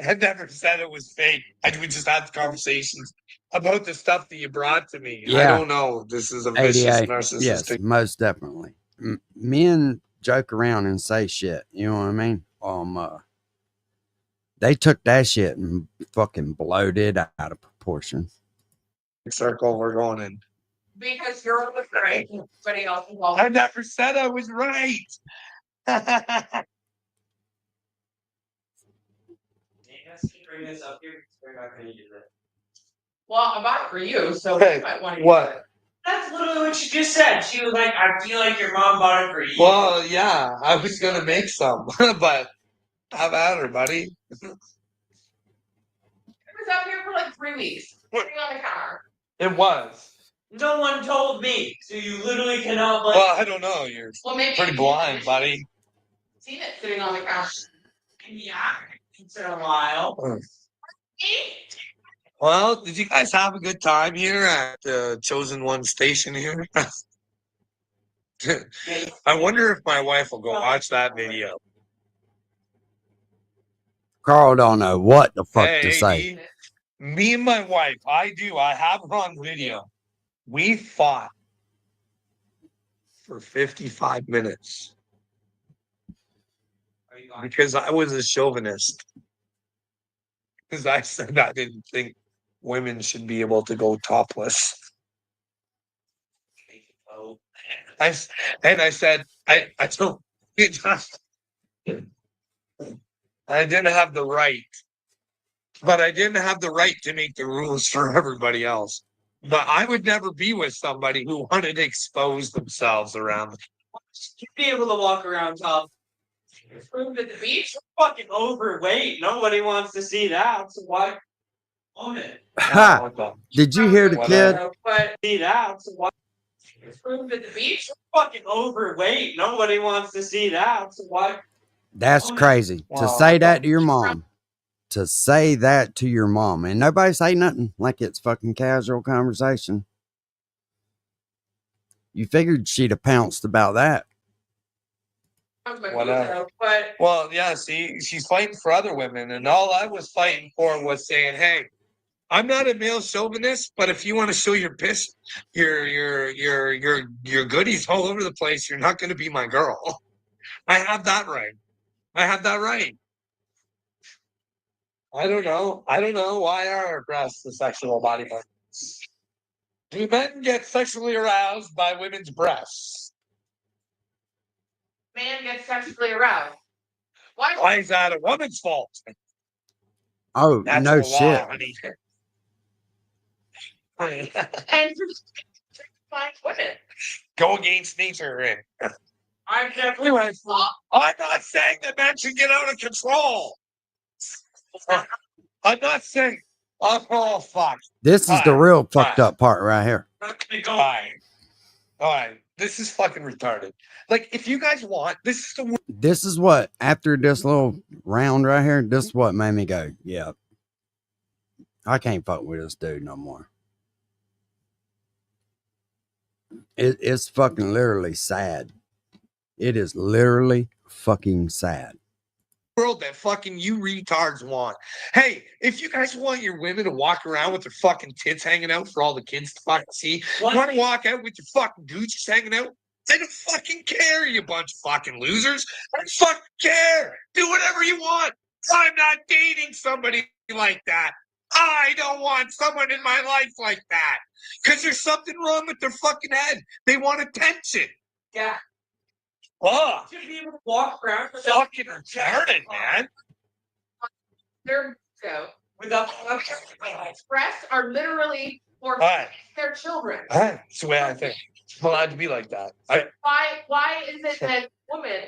I never said it was fake. We just had conversations about the stuff that you brought to me. Yeah. I don't know. This is a vicious narcissistic. Yes, most definitely. Men joke around and say shit. You know what I mean? They took that shit and fucking blowed it out of proportion. Circle we're going in. Because you're right. Everybody else is I never said I was right. Bring this up here. We're not going to use it. Well, I bought it for you, so hey, you might want to what? That's literally what she just said. She was like, I feel like your mom bought it for you. Well, yeah, I was gonna make some, but how about her, buddy? It was out here for like 3 weeks. Sitting on the counter. It was. No one told me. So you literally cannot like. Well, I don't know. You're Well, maybe pretty blind, buddy. seen it sitting on the counter. Yeah, it's been a while. Well, did you guys have a good time here at the Chosen One station here? I wonder if my wife will go watch that video. Carl don't know what the fuck to Hey, say. me and my wife, I have it on video. We fought for 55 minutes because I was a chauvinist. Because I said I didn't think women should be able to go topless. I said I don't. I didn't have the right, but I didn't have the right to make the rules for everybody else. But I would never be with somebody who wanted to expose themselves around. You'd be able to walk around top. Proved at the beach. You're fucking overweight. Nobody wants to see that. So why own it? Ha! Did you hear the kid? But See that. So why proved at the beach. you're fucking overweight? Nobody wants to see that. So why? That's crazy. To Wow. say that to your mom. To say that to your mom. And nobody say nothing. Like it's fucking casual conversation. You figured she'd have pounced about that. Whatever. But Well, yeah, see, she's fighting for other women, and all I was fighting for was saying, "Hey, I'm not a male chauvinist, but if you want to show your your goodies all over the place, you're not going to be my girl. I have that right. I have that right. I don't know. Why are breasts the sexual body parts? Do men get sexually aroused by women's breasts? man gets sexually aroused. Why is that a woman's fault? Oh, That's no the shit. law, honey. And just find women. Go against nature. I've definitely Anyway, I'm not saying that men should get out of control. I'm not saying. Oh, fuck. This is the Alright, real fucked alright. up part right here. All right. This is fucking retarded. Like, if you guys want, this is the This is what, after this little round right here, this is what made me go, yeah, I can't fuck with this dude no more. It's fucking literally sad. It is literally fucking sad. world that fucking you retards want. Hey, if you guys want your women to walk around with their fucking tits hanging out for all the kids to fucking see, you want to walk out with your fucking Gucci's hanging out? I don't fucking care, you bunch of fucking losers. I don't fucking care. Do whatever you want. I'm not dating somebody like that. I don't want someone in my life like that. Because there's something wrong with their fucking head. They want attention. Yeah. Fuck. You should be able to walk around Fucking retarded, man. There go. without. Breasts are literally for Alright. their children. That's the way I think. It's allowed to be like that. Why is it that women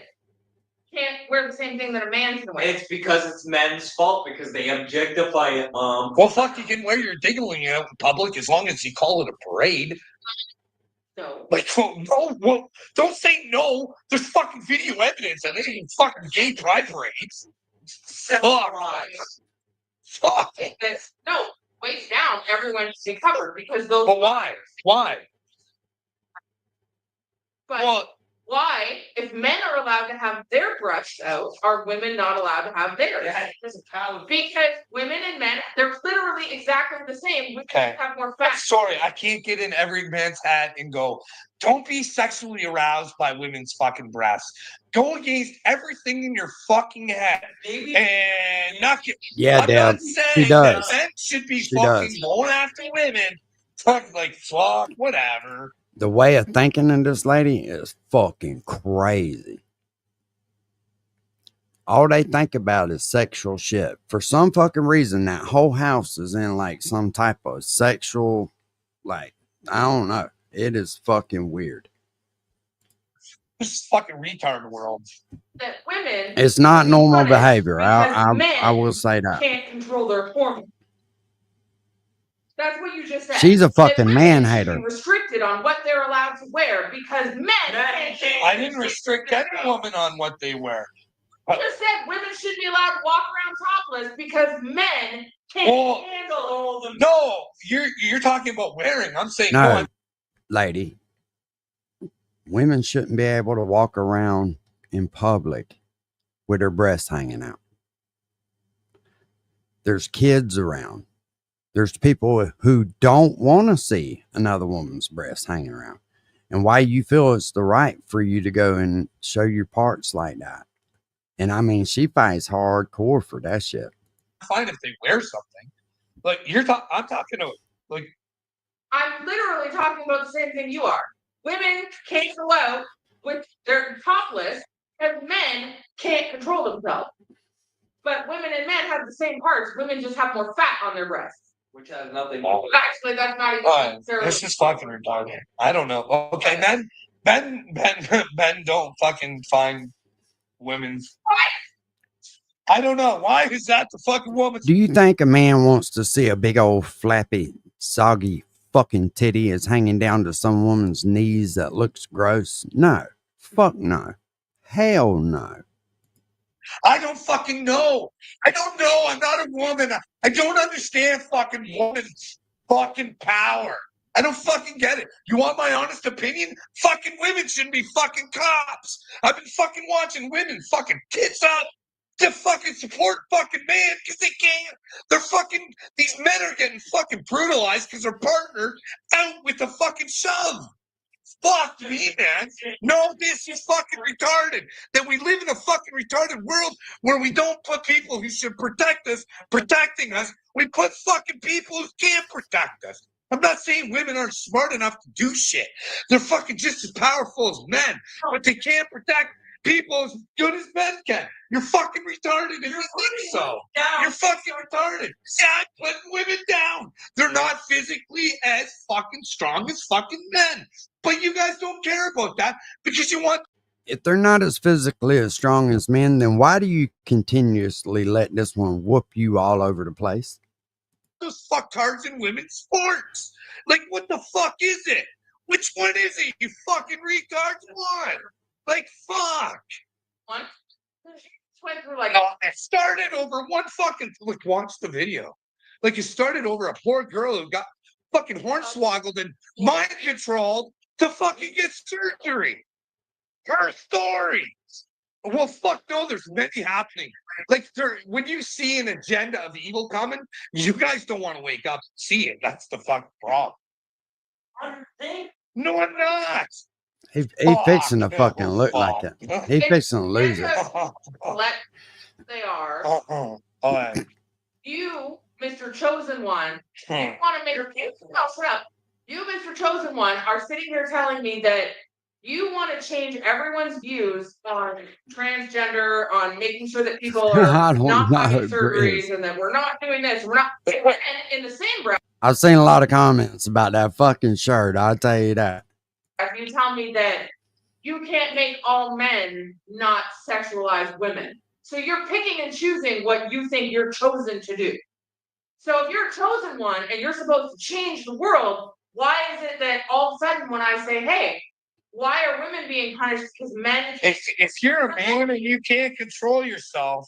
can't wear the same thing that a man can wear? It's because it's men's fault because they objectify it, Mom. Well, fuck, you can wear your dingling out in public as long as you call it a parade. No. Like, well, don't say no. There's fucking video evidence of any fucking gay pride parades. Fuck. Fuck. No, waist down, everyone should be covered because those. But why? Why? But Well, why, if men are allowed to have their breasts out, are women not allowed to have theirs? Yeah, it doesn't count. Because women and men, they're literally exactly the same. We Okay. have more fat. sorry, I can't get in every man's hat and go, don't be sexually aroused by women's fucking breasts. Go against everything in your fucking head Maybe and not get. Yeah, I'm Dad. not saying She does. that men should be She fucking does. going after women. Fuck, like, fuck, whatever. The way of thinking in this lady is fucking crazy. All they think about is sexual shit. For some fucking reason, that whole house is in like some type of sexual, like, I don't know. It is fucking weird. This is fucking retard world. That women It's not should be normal punished behavior. because I will men say that. can't control their hormones. That's what you just said. She's a That fucking women man should hater. be restricted on what they're allowed to wear because men can't. I didn't restrict any woman on what they wear. You just said women should be allowed to walk around topless because men can't handle all the. No, you're talking about wearing. I'm saying No, lady. Women shouldn't be able to walk around in public with their breasts hanging out. There's kids around. There's people who don't want to see another woman's breasts hanging around. And why you feel it's the right for you to go and show your parts like that. And I mean, she fights hardcore for that shit. fine if they wear something. Like I'm talking to like. I'm literally talking about the same thing you are. Women can't go out with their topless, and men can't control themselves. But women and men have the same parts. Women just have more fat on their breasts. Which has nothing to Oh. do. Actually, that's not even necessarily. This is fucking retarded. I don't know. Okay, men don't fucking find women's. I don't know. Why is that the fucking woman's? Do you think a man wants to see a big old flappy, soggy fucking titty is hanging down to some woman's knees that looks gross? No. Fuck no. Hell no. I don't fucking know. I don't know. I'm not a woman. I don't understand fucking woman's fucking power. I don't fucking get it. You want my honest opinion? Fucking women shouldn't be fucking cops. I've been fucking watching women fucking tits up to fucking support fucking man because they can't. They're fucking, these men are getting fucking brutalized because their partner out with a fucking shove. Fuck me, man. No, this is fucking retarded. That we live in a fucking retarded world where we don't put people who should protect us, protecting us. We put fucking people who can't protect us. I'm not saying women aren't smart enough to do shit. They're fucking just as powerful as men, but they can't protect people as good as men can. You're fucking retarded if you think so. You're fucking retarded. Yeah, I'm putting women down. They're not physically as fucking strong as fucking men. But you guys don't care about that because you want. If they're not as physically as strong as men, then why do you continuously let this one whoop you all over the place? Those fucktards in women's sports. Like, what the fuck is it? Which one is it? You fucking retards? One. Like, fuck. One. Went through like. No, it started over one fucking. Like, watch the video. Like, it started over a poor girl who got fucking hornswoggled and mind controlled to fucking get surgery. Her story. Well, fuck no, there's many happening. Like, when you see an agenda of evil coming, you guys don't want to wake up and see it. That's the fucking problem. No, I'm not. He fixing to fucking look like it. He fixing to lose it. They are. All right. You, Mr. Chosen One, you want to make her shut up. You, Mr. Chosen One, are sitting here telling me that you want to change everyone's views on transgender, on making sure that people are not having surgeries and that we're not doing this. We're not. And in the same breath, I've seen a lot of comments about that fucking shirt. I'll tell you that. You tell me that you can't make all men not sexualize women. So you're picking and choosing what you think you're chosen to do. So if you're a chosen one and you're supposed to change the world, why is it that all of a sudden when I say, hey, why are women being punished because men? If you're a man and you can't control yourself,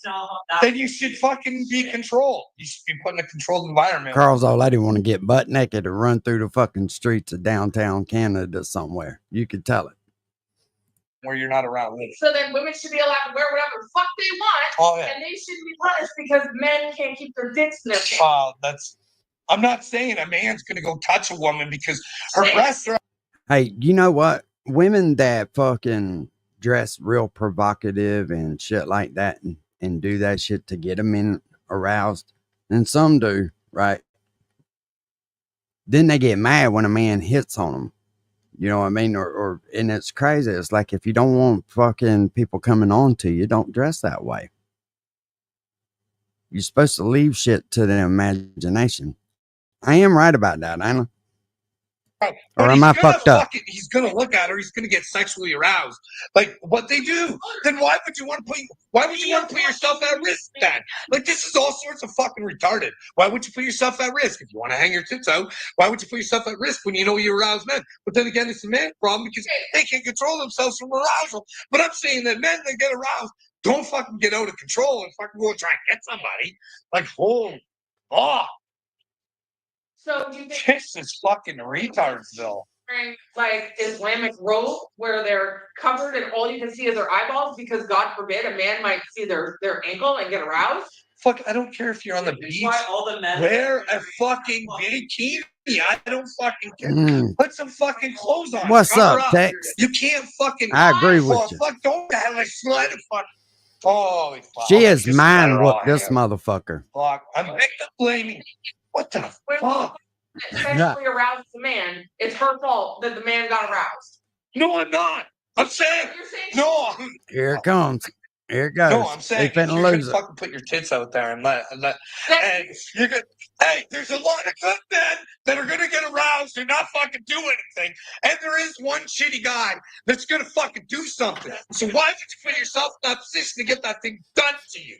then you should fucking be controlled. You should be put in a controlled environment. Carl's old lady want to get butt naked and run through the fucking streets of downtown Canada somewhere. You could tell it. Where you're not around women. So then women should be allowed to wear whatever the fuck they want, and they shouldn't be punished because men can't keep their dicks in their pants. I'm not saying a man's gonna go touch a woman because her breasts are. Hey, you know what? Women that fucking dress real provocative and shit like that and do that shit to get them in aroused, and some do, right? Then they get mad when a man hits on them. You know what I mean? And it's crazy. It's like, if you don't want fucking people coming on to you, don't dress that way. You're supposed to leave shit to the imagination. I am right about that, ain't I? Or am I fucked up? He's gonna look at her. He's gonna get sexually aroused. Like what they do. Then why would you want to put yourself at risk then? Like this is all sorts of fucking retarded. Why would you put yourself at risk if you want to hang your tits out? Why would you put yourself at risk when you know you arouse men? But then again, it's a man problem because they can't control themselves from arousal. But I'm saying that men that get aroused don't fucking get out of control and fucking go and try and get somebody. Like holy fuck. So do you think This is fucking retardsville. like Islamic robe where they're covered and all you can see is their eyeballs because God forbid a man might see their ankle and get aroused? Fuck, I don't care if you're on the beach. Why all the men Wear a fucking bikini. I don't fucking care. Put some fucking clothes on. What's Cover up, Tex? You can't fucking. I agree with you. Fuck, don't have a sled. Fuck. Holy fuck. She is mine. What this motherfucker? Fuck. I'm victim blaming. What the fuck? Sexually aroused the man, it's her fault that the man got aroused. No, I'm not. I'm saying. You're saying No. Here it comes. Here it goes. No, I'm saying They you're finna gonna lose it. fucking put your tits out there and let and you're gonna. Hey, there's a lot of good men that are gonna get aroused and not fucking do anything, and there is one shitty guy that's gonna fucking do something. So why would you put yourself in that position to get that thing done to you?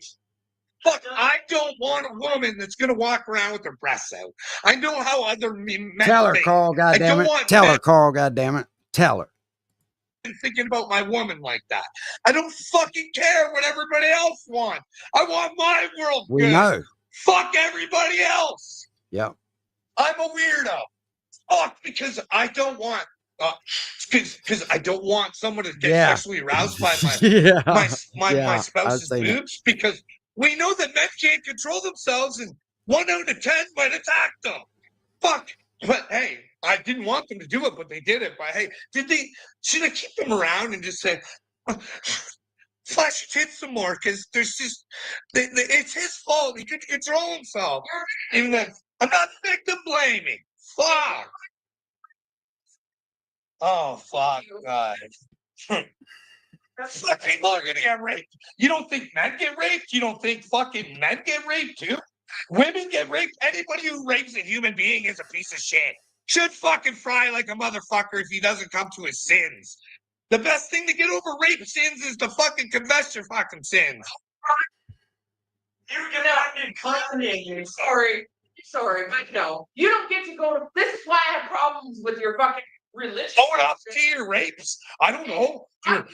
Fuck, I don't want a woman that's gonna walk around with her breasts out. I know how other men Tell her, think. Carl. Goddamn it. Tell her, Carl. Goddamn it. Tell her. Thinking about my woman like that. I don't fucking care what everybody else wants. I want my world We good. know. Fuck everybody else. Yep. I'm a weirdo. Fuck, because I don't want because I don't want someone to get sexually aroused by my spouse's boobs because we know that men can't control themselves and 1 out of 10 might attack them. Fuck. But hey, I didn't want them to do it, but they did it. But hey, should I keep them around and just say, flash your tits some more? Because there's just, it's his fault. He couldn't control himself. Even then, I'm not victim blaming. Fuck. Oh, fuck, God. Fuck, people are going to get raped. You don't think men get raped? You don't think fucking men get raped too? Women get raped? Anybody who rapes a human being is a piece of shit. Should fucking fry like a motherfucker if he doesn't come to his sins. The best thing to get over rape sins is to fucking confess your fucking sins. You get out in custody. Sorry, but no. You don't get to go to this is why I have problems with your fucking religion. Own up to your rapes. I don't know. I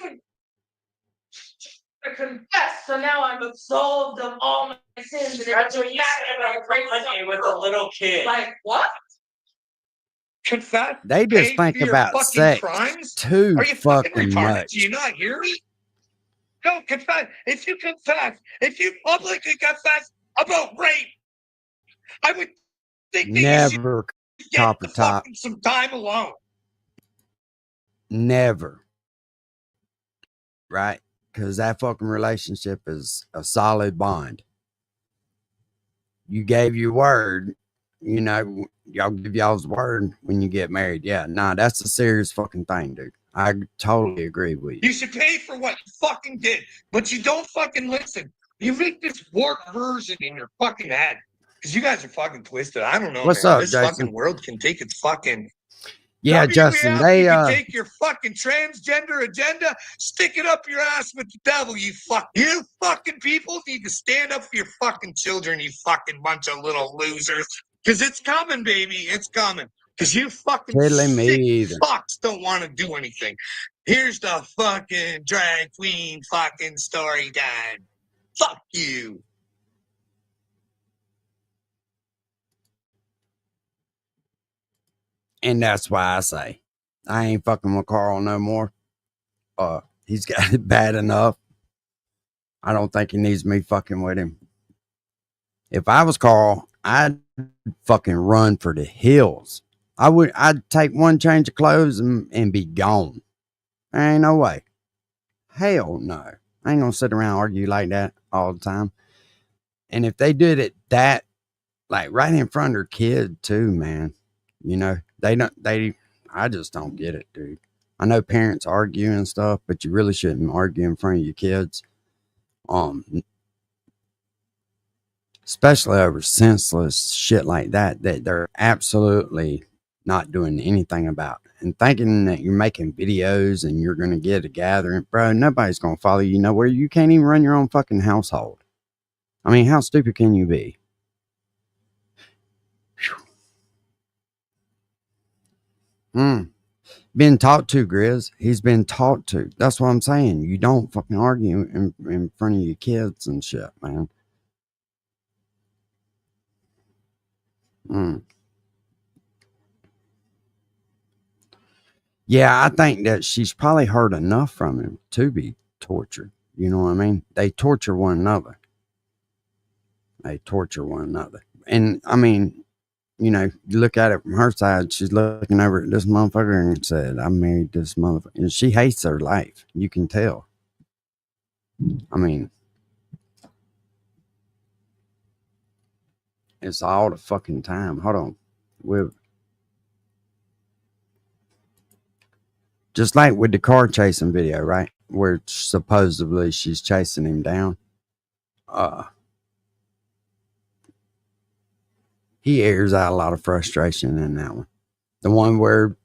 confess, so now I'm absolved of all my sins. And That's what you said about Monday with a little kid. Like what? Confess. They just think about sex crimes? too Are you fucking retarded? much. Do you not hear me? No, confess. If you publicly confess about rape, I would think that Never you should get copper top. some time alone. Never. Right? Because that fucking relationship is a solid bond. You gave your word, you know, y'all give y'all's word when you get married. Yeah, nah, that's a serious fucking thing, dude. I totally agree with you. You should pay for what you fucking did, but you don't fucking listen. You make this warped version in your fucking head. Because you guys are fucking twisted. I don't know. What's man. up, This Jason? fucking world can take its fucking... Yeah, WWF, Justin, they you can take your fucking transgender agenda, stick it up your ass with the devil, you fucking people need to stand up for your fucking children, you fucking bunch of little losers. Because it's coming, baby. It's coming. Because you fucking sick fucks don't want to do anything. Here's the fucking drag queen fucking story time. Fuck you. And that's why I say I ain't fucking with Carl no more. He's got it bad enough. I don't think he needs me fucking with him. If I was Carl, I'd fucking run for the hills. I'd take one change of clothes and be gone. There ain't no way. Hell no. I ain't gonna sit around and argue like that all the time. And if they did it like right in front of their kid too, man, you know, I just don't get it, dude. I know parents argue and stuff, but you really shouldn't argue in front of your kids. Especially over senseless shit like that they're absolutely not doing anything about it, and thinking that you're making videos and you're going to get a gathering. Bro, nobody's going to follow you nowhere. You can't even run your own fucking household. I mean, how stupid can you be? Been taught to, Grizz. He's been taught to. That's what I'm saying. You don't fucking argue in front of your kids and shit, man. Yeah, I think that she's probably heard enough from him to be tortured. You know what I mean? They torture one another. They torture one another. And I mean, you know, you look at it from her side, she's looking over at this motherfucker and said, I married this motherfucker. And she hates her life. You can tell. I mean, it's all the fucking time. Hold on. We're just like with the car chasing video, right? Where supposedly she's chasing him down. He airs out a lot of frustration in that one. The one where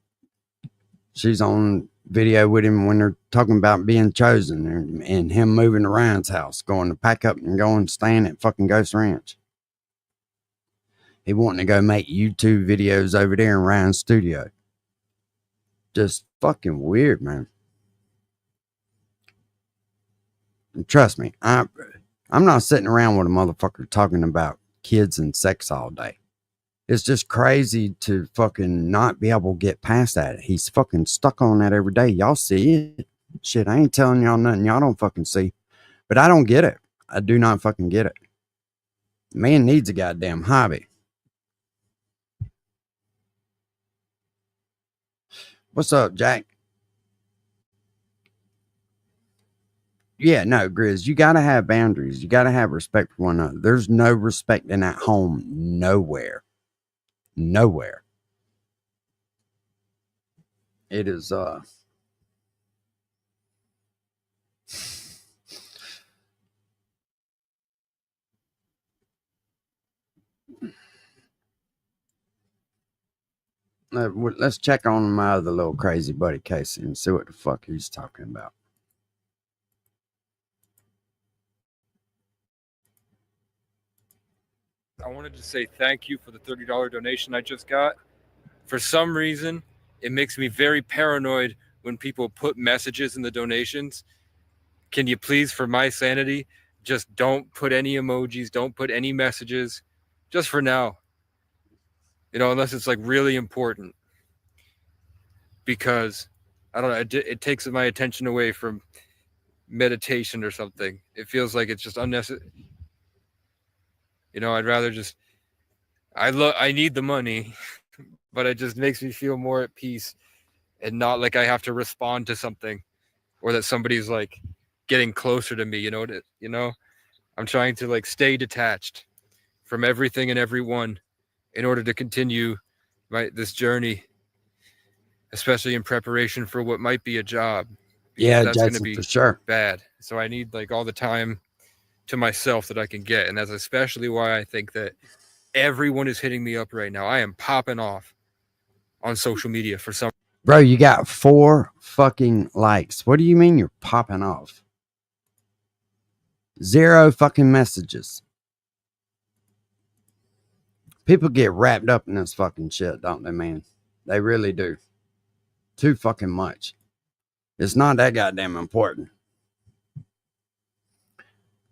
she's on video with him when they're talking about being chosen and him moving to Ryan's house, going to pack up and going to stand at fucking Ghost Ranch. He wanting to go make YouTube videos over there in Ryan's studio. Just fucking weird, man. And trust me, I'm not sitting around with a motherfucker talking about kids and sex all day. It's just crazy to fucking not be able to get past that. He's fucking stuck on that every day. Y'all see it. Shit, I ain't telling y'all nothing y'all don't fucking see. But I don't get it. I do not fucking get it. Man needs a goddamn hobby. What's up, Jack? Yeah, no, Grizz, you got to have boundaries. You got to have respect for one another. There's no respect in that home nowhere. Nowhere. It is, let's check on my other little crazy buddy Casey and see what the fuck he's talking about. I wanted to say thank you for the $30 donation I just got. For some reason, it makes me very paranoid when people put messages in the donations. Can you please, for my sanity, just don't put any emojis, don't put any messages, just for now. You know, unless it's like really important. Because, I don't know, it takes my attention away from meditation or something. It feels like it's just unnecessary. You know, I'd rather just, I need the money, but it just makes me feel more at peace and not like I have to respond to something or that somebody's like getting closer to me, you know, I'm trying to like stay detached from everything and everyone in order to continue this journey, especially in preparation for what might be a job. Yeah, that's going to be for sure bad. So I need like all the time to myself that I can get. And that's especially why I think that everyone is hitting me up right now. I am popping off on social media for some. Bro, you got 4 fucking likes. What do you mean you're popping off? 0 fucking messages. People get wrapped up in this fucking shit, don't they, man? They really do. Too fucking much. It's not that goddamn important.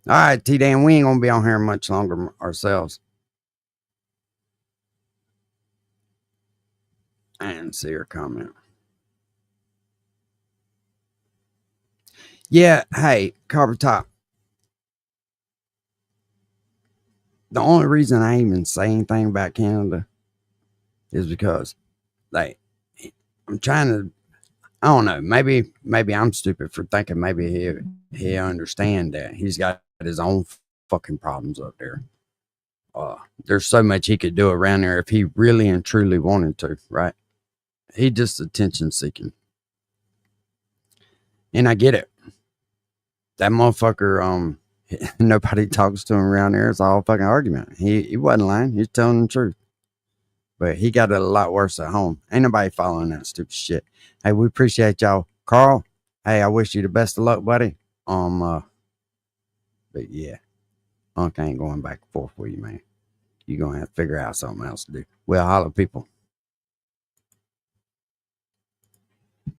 All right, T-Dan, we ain't gonna be on here much longer ourselves. I didn't see her comment. Yeah, hey, Copper Top. The only reason I even say anything about Canada is because, like, I'm trying to, I don't know, maybe I'm stupid for thinking maybe he understand that he's got his own fucking problems up there. There's so much he could do around there if he really and truly wanted to, right? He just attention seeking. And I get it. That motherfucker, nobody talks to him around there. It's all fucking argument. He wasn't lying. He's telling the truth. But he got it a lot worse at home. Ain't nobody following that stupid shit. Hey, we appreciate y'all. Carl, hey, I wish you the best of luck, buddy. But yeah, Unc ain't going back and forth with you, man. You're going to have to figure out something else to do. Well, holla, people.